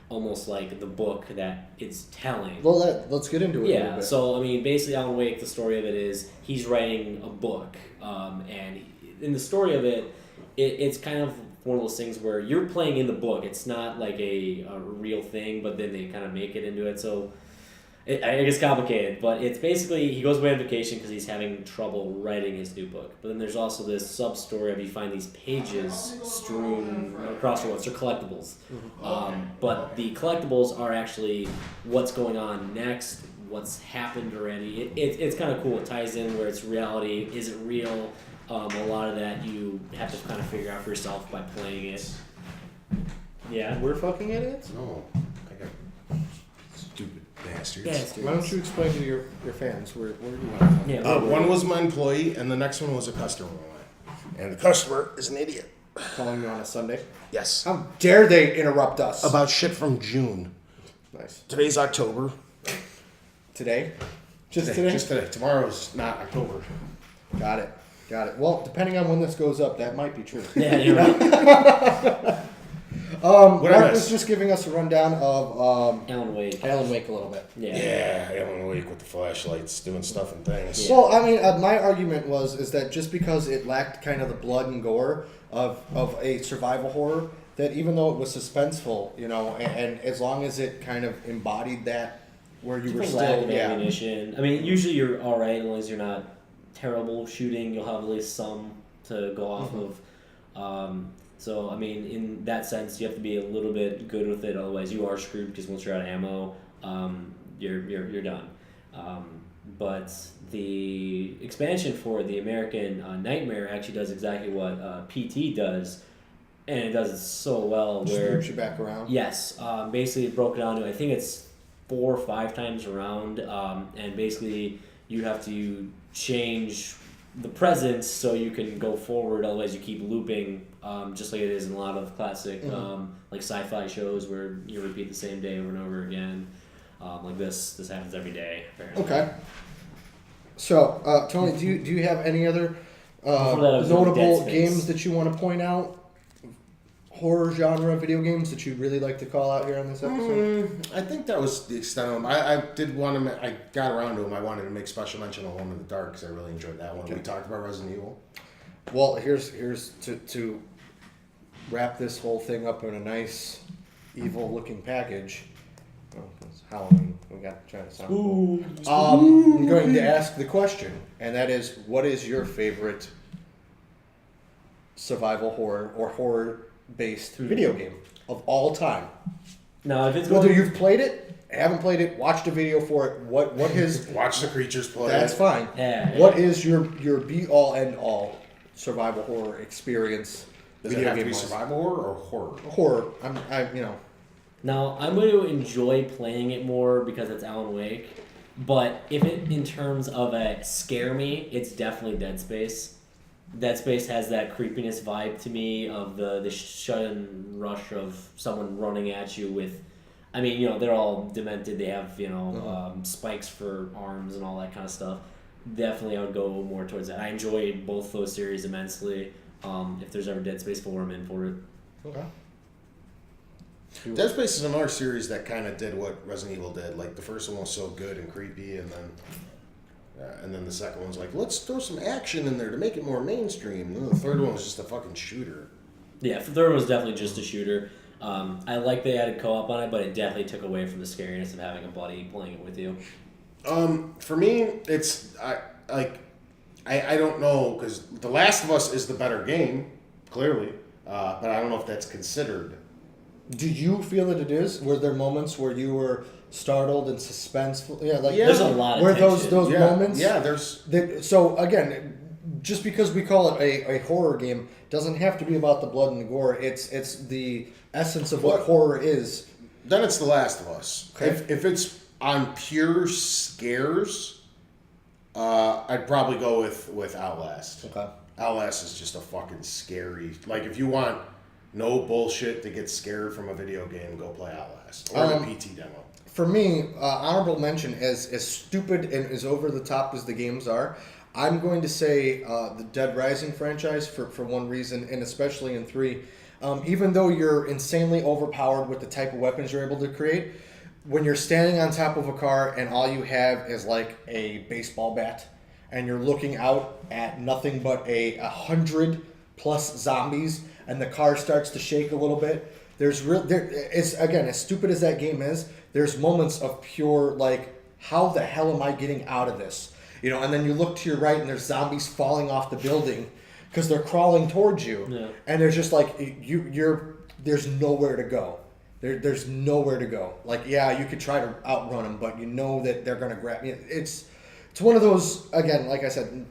S3: almost like the book that it's telling.
S2: Well, let's get into it a little
S3: Yeah,
S2: bit.
S3: so I mean, basically, Alan Wake, the story of it is he's writing a book, and in the story of it, it's kind of one of those things where you're playing in the book. It's not like a real thing, but then they kind of make it into it. So I guess complicated, but it's basically he goes away on vacation because he's having trouble writing his new book. But then there's also this sub story of you find these pages strewn across the world. They're collectibles, but the collectibles are actually what's going on next, what's happened already. It's kind of cool. It ties in where it's reality. Is it real? A lot of that you have to kind of figure out for yourself by playing it. Yeah,
S2: We're fucking idiots?
S4: No, I got stupid bastards.
S3: yeah.
S2: Why don't you explain to your fans where you want to
S3: Yeah,
S4: One was my employee, and the next one was a customer. And the customer is an idiot.
S2: calling you on a Sunday?
S4: Yes.
S2: How dare they interrupt us?
S4: About shit from June.
S2: Nice.
S4: Today's October.
S2: Today? Just today?
S4: Just today. Tomorrow's not October.
S2: Got it. Well, depending on when this goes up, that might be true.
S3: Yeah, you're right.
S4: What I
S2: Mark
S4: missed?
S2: was just giving us a rundown of
S3: Alan Wake.
S2: Alan Wake a little bit.
S3: Yeah.
S4: Yeah, Alan Wake with the flashlights, doing stuff and things.
S2: Well, I mean, my argument is that just because it lacked kind of the blood and gore of a survival horror, that even though it was suspenseful, and as long as it kind of embodied that, where you were
S3: Lack
S2: still,
S3: of ammunition. I mean, usually you're all right as long as you're not terrible shooting. You'll have at least some to go off of. So I mean, in that sense, you have to be a little bit good with it. Otherwise, you are screwed because once you're out of ammo, you're done. But the expansion for the American Nightmare actually does exactly what PT does, and it does it so well.
S2: just
S3: Where
S2: loops you back around.
S3: yes, basically it broke down to I think it's 4 or 5 times around, and basically you have to change the present so you can go forward. Otherwise, you keep looping, just like it is in a lot of classic like sci-fi shows where you repeat the same day over and over again. Like this happens every day. Apparently.
S2: Okay. So, Tony, do you have any other
S3: Before that, I was doing
S2: notable
S3: Dead Space.
S2: games that you want to point out? Horror genre video games that you'd really like to call out here on this episode?
S4: I think that was the extent of them. I did want to. I got around to them. I wanted to make special mention of Alone in the Dark because I really enjoyed that one.
S2: Okay.
S4: We talked about Resident Evil.
S2: Well, here's to wrap this whole thing up in a nice, evil-looking package. Oh, it's Halloween. We got trying to sound cool. I'm going to ask the question, and that is, what is your favorite survival horror or horror-based video game of all time?
S3: Now, if it's
S2: Whether
S3: going,
S2: you've played it, haven't played it, watched a video for it, what is
S4: Watch the creatures play.
S2: that's fine.
S3: Yeah.
S2: What is your be all end all survival horror experience?
S4: Does it have to be survival horror or horror?
S2: Horror.
S3: Now, I'm going to enjoy playing it more because it's Alan Wake, but if it, in terms of a scare me, it's definitely Dead Space. Dead Space has that creepiness vibe to me of the sudden rush of someone running at you with I mean, they're all demented. They have, spikes for arms and all that kind of stuff. Definitely, I would go more towards that. I enjoyed both those series immensely. If there's ever Dead Space 4, I'm in for it.
S2: Okay.
S1: Dead Space is another series that kind of did what Resident Evil did. Like, the first one was so good and creepy, and then the second one's like, let's throw some action in there to make it more mainstream. And then the third one was just a fucking shooter.
S3: Yeah, the third one was definitely just a shooter. I like they added co-op on it, but it definitely took away from the scariness of having a buddy playing it with you.
S1: For me, it's I don't know, because The Last of Us is the better game, clearly, but I don't know if that's considered.
S2: Do you feel that it is? Were there moments where you were startled and suspenseful?
S3: There's a lot of
S2: were
S3: tension.
S2: those moments?
S1: Yeah, there's.
S2: So again, just because we call it a horror game doesn't have to be about the blood and the gore. It's the essence of what horror is.
S1: Then it's The Last of Us.
S2: Okay.
S1: If it's on pure scares, I'd probably go with Outlast.
S2: Okay.
S1: Outlast is just a fucking scary. Like, if you want no bullshit to get scared from a video game, go play Outlast or the PT demo.
S2: For me, honorable mention, as stupid and as over the top as the games are, I'm going to say the Dead Rising franchise for one reason, and especially in 3. Even though you're insanely overpowered with the type of weapons you're able to create, when you're standing on top of a car and all you have is like a baseball bat, and you're looking out at nothing but 100+ zombies, and the car starts to shake a little bit. It's again, as stupid as that game is, there's moments of pure like, how the hell am I getting out of this? And then you look to your right and there's zombies falling off the building because they're crawling towards you, and there's just like there's nowhere to go. There's nowhere to go. Like, yeah, you could try to outrun them, but you know that they're gonna grab you. It's one of those, again, like I said,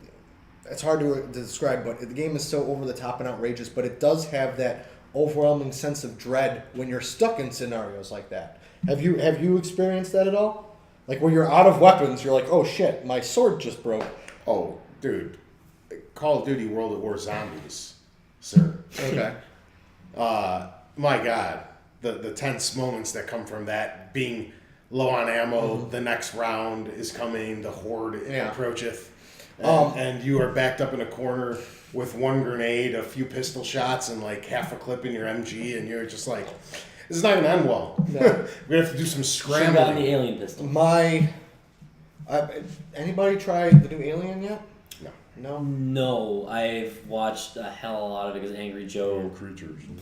S2: it's hard to describe, but the game is so over the top and outrageous, but it does have that overwhelming sense of dread when you're stuck in scenarios like that. Have you experienced that at all? Like, when you're out of weapons, you're like, oh shit, my sword just broke.
S1: Oh, dude. Call of Duty World at War Zombies, sir.
S2: Okay.
S1: My God. The tense moments that come from that, being low on ammo, the next round is coming, the horde approacheth, and you are backed up in a corner with one grenade, a few pistol shots, and like half a clip in your MG, and you're just like, this is not going to end well. No. We're going to have to do some
S3: Shoot out
S1: scrambling.
S3: the alien pistol.
S2: Anybody tried the new Alien yet? No.
S3: No, I've watched a hell of a lot of it because Angry Joe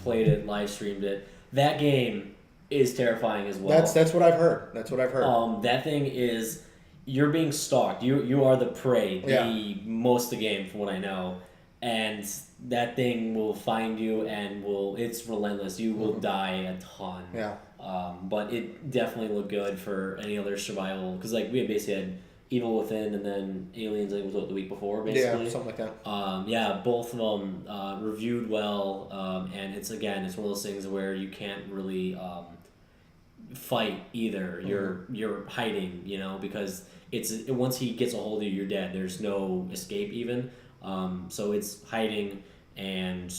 S3: played it, live streamed it. That game is terrifying as well.
S2: That's what I've heard.
S3: That thing is, you're being stalked. You are the prey. Most of the game, from what I know, and that thing will find you and it's relentless. You will die a ton.
S2: Yeah.
S3: But it definitely looked good for any other survival, because like we basically had Evil Within and then Aliens, I think, was the week before, basically.
S2: Yeah, something like that.
S3: Both of them reviewed well, and it's one of those things where you can't really fight either. You're hiding, because once he gets a hold of you, you're dead. There's no escape even. So it's hiding and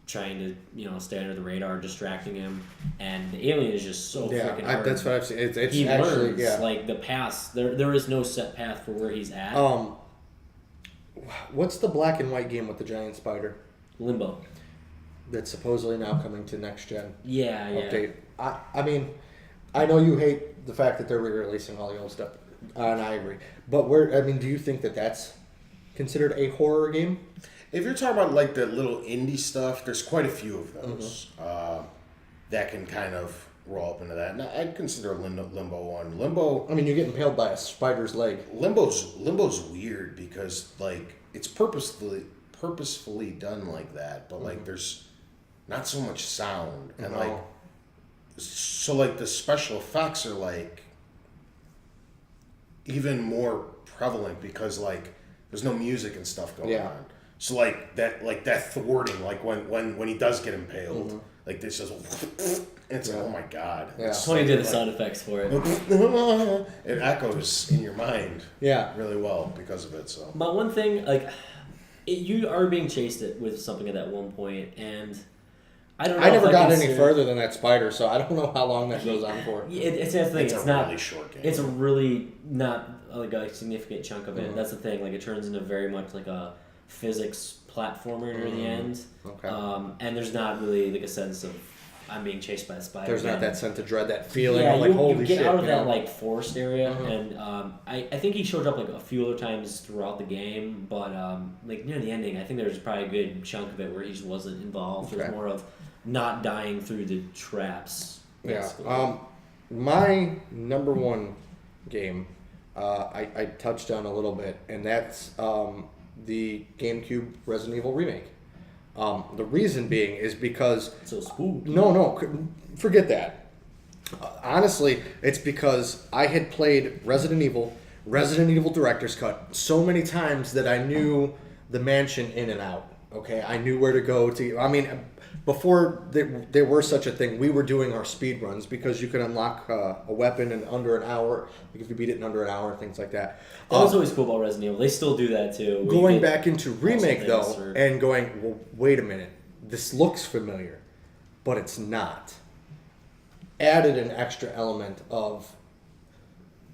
S3: trying to stay under the radar, distracting him, and the alien is just so freaking hard.
S2: That's what I've seen. It's
S3: he
S2: actually
S3: learns like the path. There is no set path for where he's at.
S2: What's the black and white game with the giant spider?
S3: Limbo.
S2: That's supposedly now coming to next gen.
S3: Yeah.
S2: Update. I mean, I know you hate the fact that they're re-releasing all the old stuff, and I agree. But do you think that that's considered a horror game?
S1: If you're talking about like the little indie stuff, there's quite a few of those that can kind of roll up into that. And I'd consider Limbo one. Limbo.
S2: I mean, you're getting impaled by a spider's leg.
S1: Limbo's weird because like it's purposefully done like that, but like there's not so much sound and like so like the special effects are like even more prevalent because like there's no music and stuff going on. So like that thwarting, like when he does get impaled, like this just it's like, oh my god.
S2: Yeah.
S3: Tony did the sound effects for it.
S1: It echoes in your mind really well because of it. So
S3: but one thing, like you are being chased with something at that one point, and I don't know.
S2: I never
S3: if
S2: got
S3: I
S2: any further than that spider, so I don't know
S3: I don't know.
S2: I never
S3: if I
S2: got any
S3: consider-
S2: further than that spider, so I don't know how long that goes on for.
S3: It's the thing.
S4: It's
S3: It's
S4: a
S3: not
S4: really short game.
S3: It's a really not like a significant chunk of it.
S2: Mhm.
S3: That's the thing. Like it turns into very much like a physics platformer near the end.
S2: Okay.
S3: And there's not really like a sense of I'm being chased by a spider.
S2: There's not
S3: again.
S2: that sense of dread, that feeling
S3: Yeah,
S2: of like,
S3: you
S2: holy
S3: get
S2: shit.
S3: out of
S2: you
S3: that
S2: know?
S3: like forest area,
S2: Mhm.
S3: and I think he showed up like a few other times throughout the game, but like near the ending, I think there was probably a good chunk of it where he just wasn't involved. It was
S2: Okay.
S3: more of not dying through the traps. Basically.
S2: Yeah. My number one game, I touched on a little bit, and that's the GameCube Resident Evil remake. The reason being is because
S3: So spooky.
S2: no, forget that. Honestly, it's because I had played Resident Evil Director's Cut so many times that I knew the mansion in and out. Okay, I knew where to go to. I mean, before there were such a thing, we were doing our speed runs because you could unlock a weapon in under an hour. Like if you beat it in under an hour, things like that.
S3: That was always cool about Resident Evil. They still do that too. where you
S2: Going
S3: get
S2: back into remake though,
S3: things or-
S2: and going, well, wait a minute, this looks familiar, but it's not. Added an extra element of,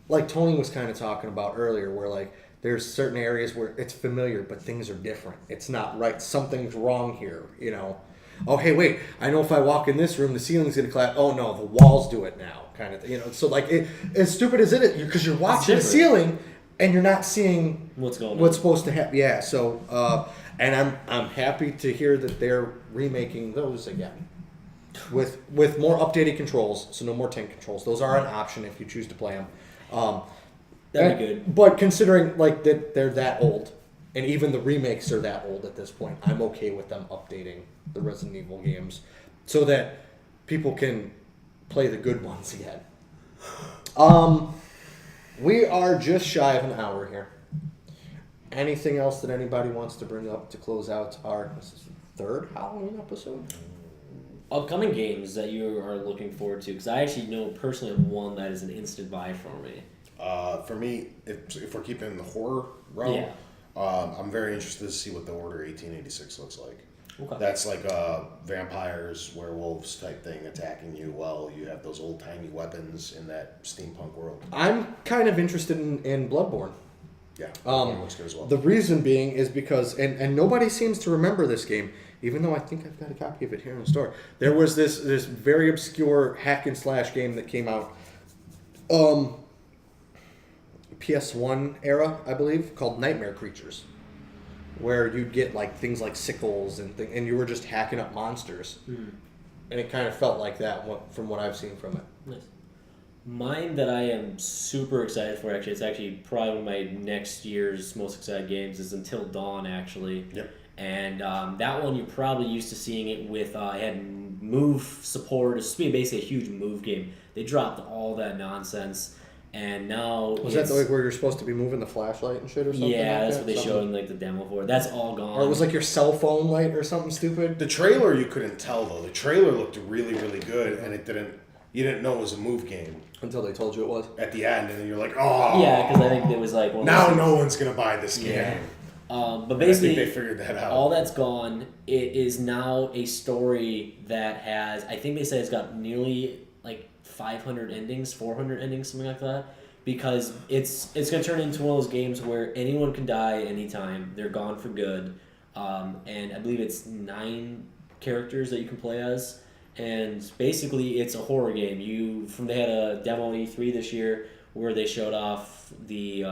S2: like Tony was kind of talking about earlier, where like there's certain areas where it's familiar, but things are different. It's not right. Something's wrong here, you know. Oh, hey, wait, I know if I walk in this room, the ceiling's going to collapse. Oh, no, the walls do it now, kind of thing. You know, so like, as stupid as it is, because you're watching the
S3: different.
S2: ceiling and you're not seeing
S3: What's going on?
S2: what's supposed to happen. Yeah, so, and I'm happy to hear that they're remaking those again. With more updated controls, so no more tank controls. Those are an option if you choose to play them.
S3: That'd be good.
S2: But considering like that they're that old, and even the remakes are that old at this point, I'm okay with them updating the Resident Evil games so that people can play the good ones again. We are just shy of an hour here. Anything else that anybody wants to bring up to close out our third Halloween episode?
S3: Upcoming games that you are looking forward to, because I actually know personally of one that is an instant buy for me.
S4: For me, if we're keeping the horror realm, I'm very interested to see what the Order 1886 looks like.
S3: Okay.
S4: That's like a vampires, werewolves type thing attacking you while you have those old timey weapons in that steampunk world.
S2: I'm kind of interested in Bloodborne.
S4: Yeah, that looks good as well.
S2: The reason being is because, and nobody seems to remember this game, even though I think I've got a copy of it here in the store. There was this very obscure hack and slash game that came out, PS1 era, I believe, called Nightmare Creatures, where you'd get like things like sickles and you were just hacking up monsters, and it kind of felt like that from what I've seen from it.
S3: Nice. Mine that I am super excited for, actually, it's actually probably one of my next year's most excited games, is Until Dawn, actually.
S4: Yep.
S3: And that one, you're probably used to seeing it with, it had move support. It's basically a huge move game. They dropped all that nonsense, and now
S2: Was that like where you're supposed to be moving the flashlight and shit or something?
S3: yeah,
S2: like
S3: that's
S2: that?
S3: what they
S2: Something-
S3: showed in like the demo for it. That's all gone.
S2: Or it was like your cell phone light or something stupid.
S4: The trailer you couldn't tell though. The trailer looked really, really good, and you didn't know it was a move game
S2: Until they told you it was.
S4: at the end, and then you're like, oh.
S3: Yeah, because I think it was like one of
S4: Now
S3: those
S4: no one's gonna buy this game.
S2: Yeah.
S3: But
S4: And I
S3: basically,
S4: think they figured that out.
S3: all that's gone. It is now a story that has, I think they say it's got nearly like 500 endings, 400 endings, something like that. Because it's going to turn into one of those games where anyone can die anytime. They're gone for good. And I believe it's 9 characters that you can play as. And basically, it's a horror game. They had a demo E3 this year where they showed off the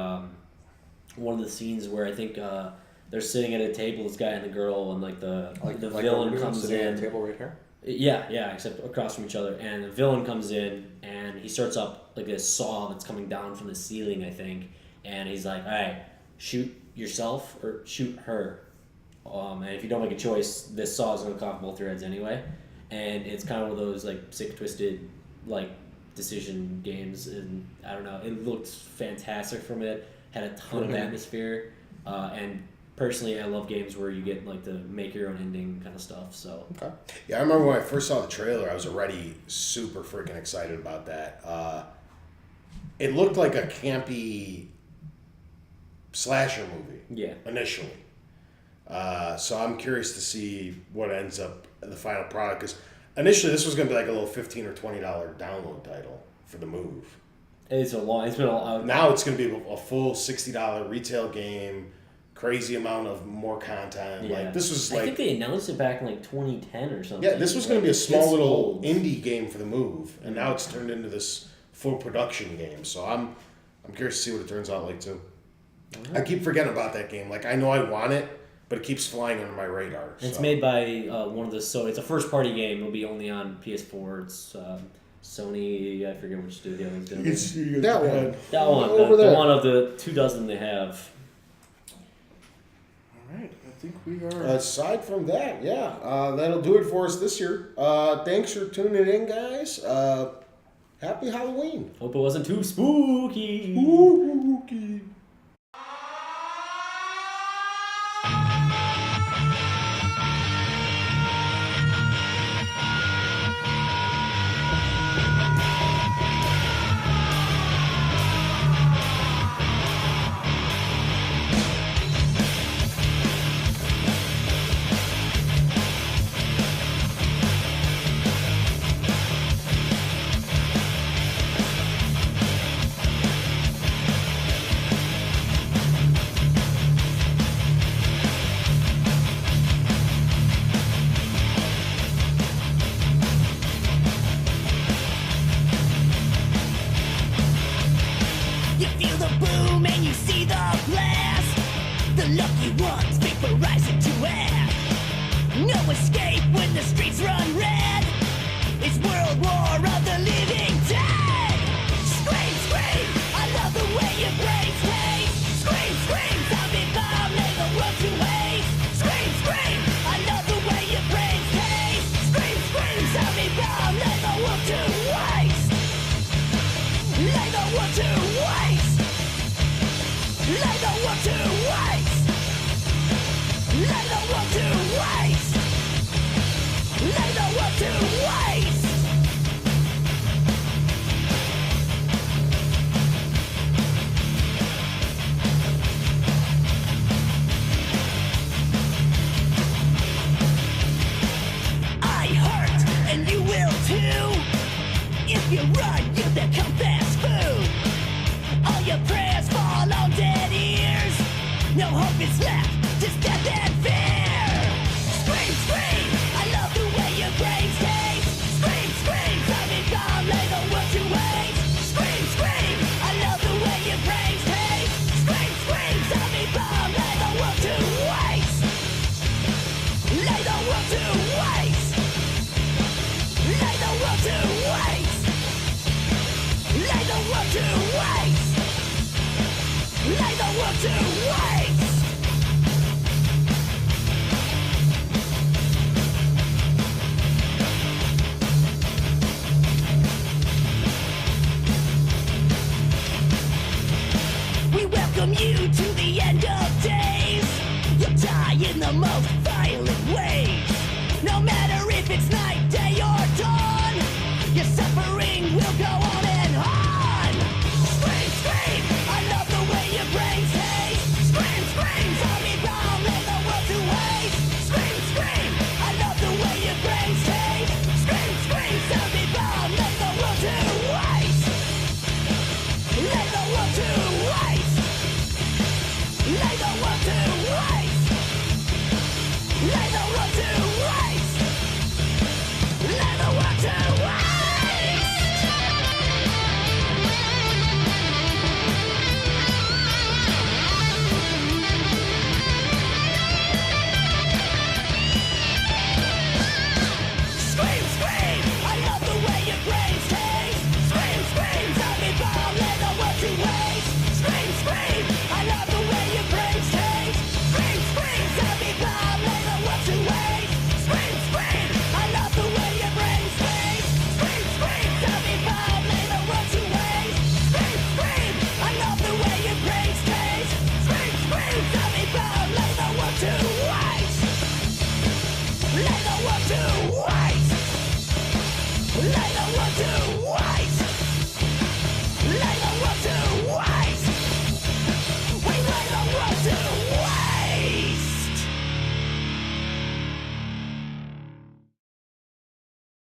S3: one of the scenes where I think they're sitting at a table, this guy and the girl, and like the villain comes
S2: sitting at
S3: in.
S2: the table right here.
S3: Yeah, except across from each other. And the villain comes in, and he starts up like this saw that's coming down from the ceiling, I think. And he's like, all right, shoot yourself or shoot her. And if you don't make a choice, this saw is going to cut off both your heads anyway. And it's kind of one of those like sick, twisted, like decision games. And I don't know, it looked fantastic from it. Had a ton of atmosphere. And personally, I love games where you get like the make your own ending kind of stuff. So
S2: Okay.
S4: Yeah, I remember when I first saw the trailer, I was already super freaking excited about that. It looked like a campy slasher movie.
S3: yeah.
S4: Initially. So I'm curious to see what ends up in the final product. Because initially this was going to be like a little $15 or $20 download title for the Move.
S3: It's been a long.
S4: Now it's going to be a full $60 retail game. Crazy amount of more content.
S3: Yeah.
S4: Like this was
S3: I think they announced it back in like 2010 or something.
S4: Yeah, this was going to be a small
S3: It's
S4: little
S3: old.
S4: indie game for the Move, and now it's turned into this full production game. So I'm curious to see what it turns out like too. I keep forgetting about that game. Like I know I want it, but it keeps flying under my radar.
S3: It's made by one of the it's a first party game. It'll be only on PS4. It's Sony. I forget which studio is doing it.
S1: That one.
S3: That one.
S1: Over
S3: The
S1: there.
S3: one of the 24 they have.
S2: All right, I think we are.
S1: Aside from that, yeah, that'll do it for us this year. Thanks for tuning in, guys. Happy Halloween.
S3: Hope it wasn't too spooky.
S1: Spooooooky.
S5: You feel the boom and you see the blast. The lucky ones vaporize into air. No escape when the streets run red. It's World War of the Living Dead. Scream, scream, I love the way your brains taste. Scream, scream, zombie bomb, lay the world to waste. Scream, scream, I love the way your brains taste. Scream, scream, zombie bomb, lay the world to waste. Lay the world to waste. Lay the world to waste. Lay the world to waste. Lay the world to waste. I hurt, and you will too. If you run, you become fast food. All your prayers fall on dead ears. No hope is left, just death and fear. Scream, scream, I love the way your brains taste. Scream, scream, zombie bomb, lay the world to waste. Scream, scream, I love the way your brains taste. Scream, scream, zombie bomb, lay the world to waste. Lay the world to waste. Lay the world to waste. Lay the world to waste. Lay the world to waste. We welcome you to the end of days. You'll die in the most violent ways. No matter if it's night, day, or dawn.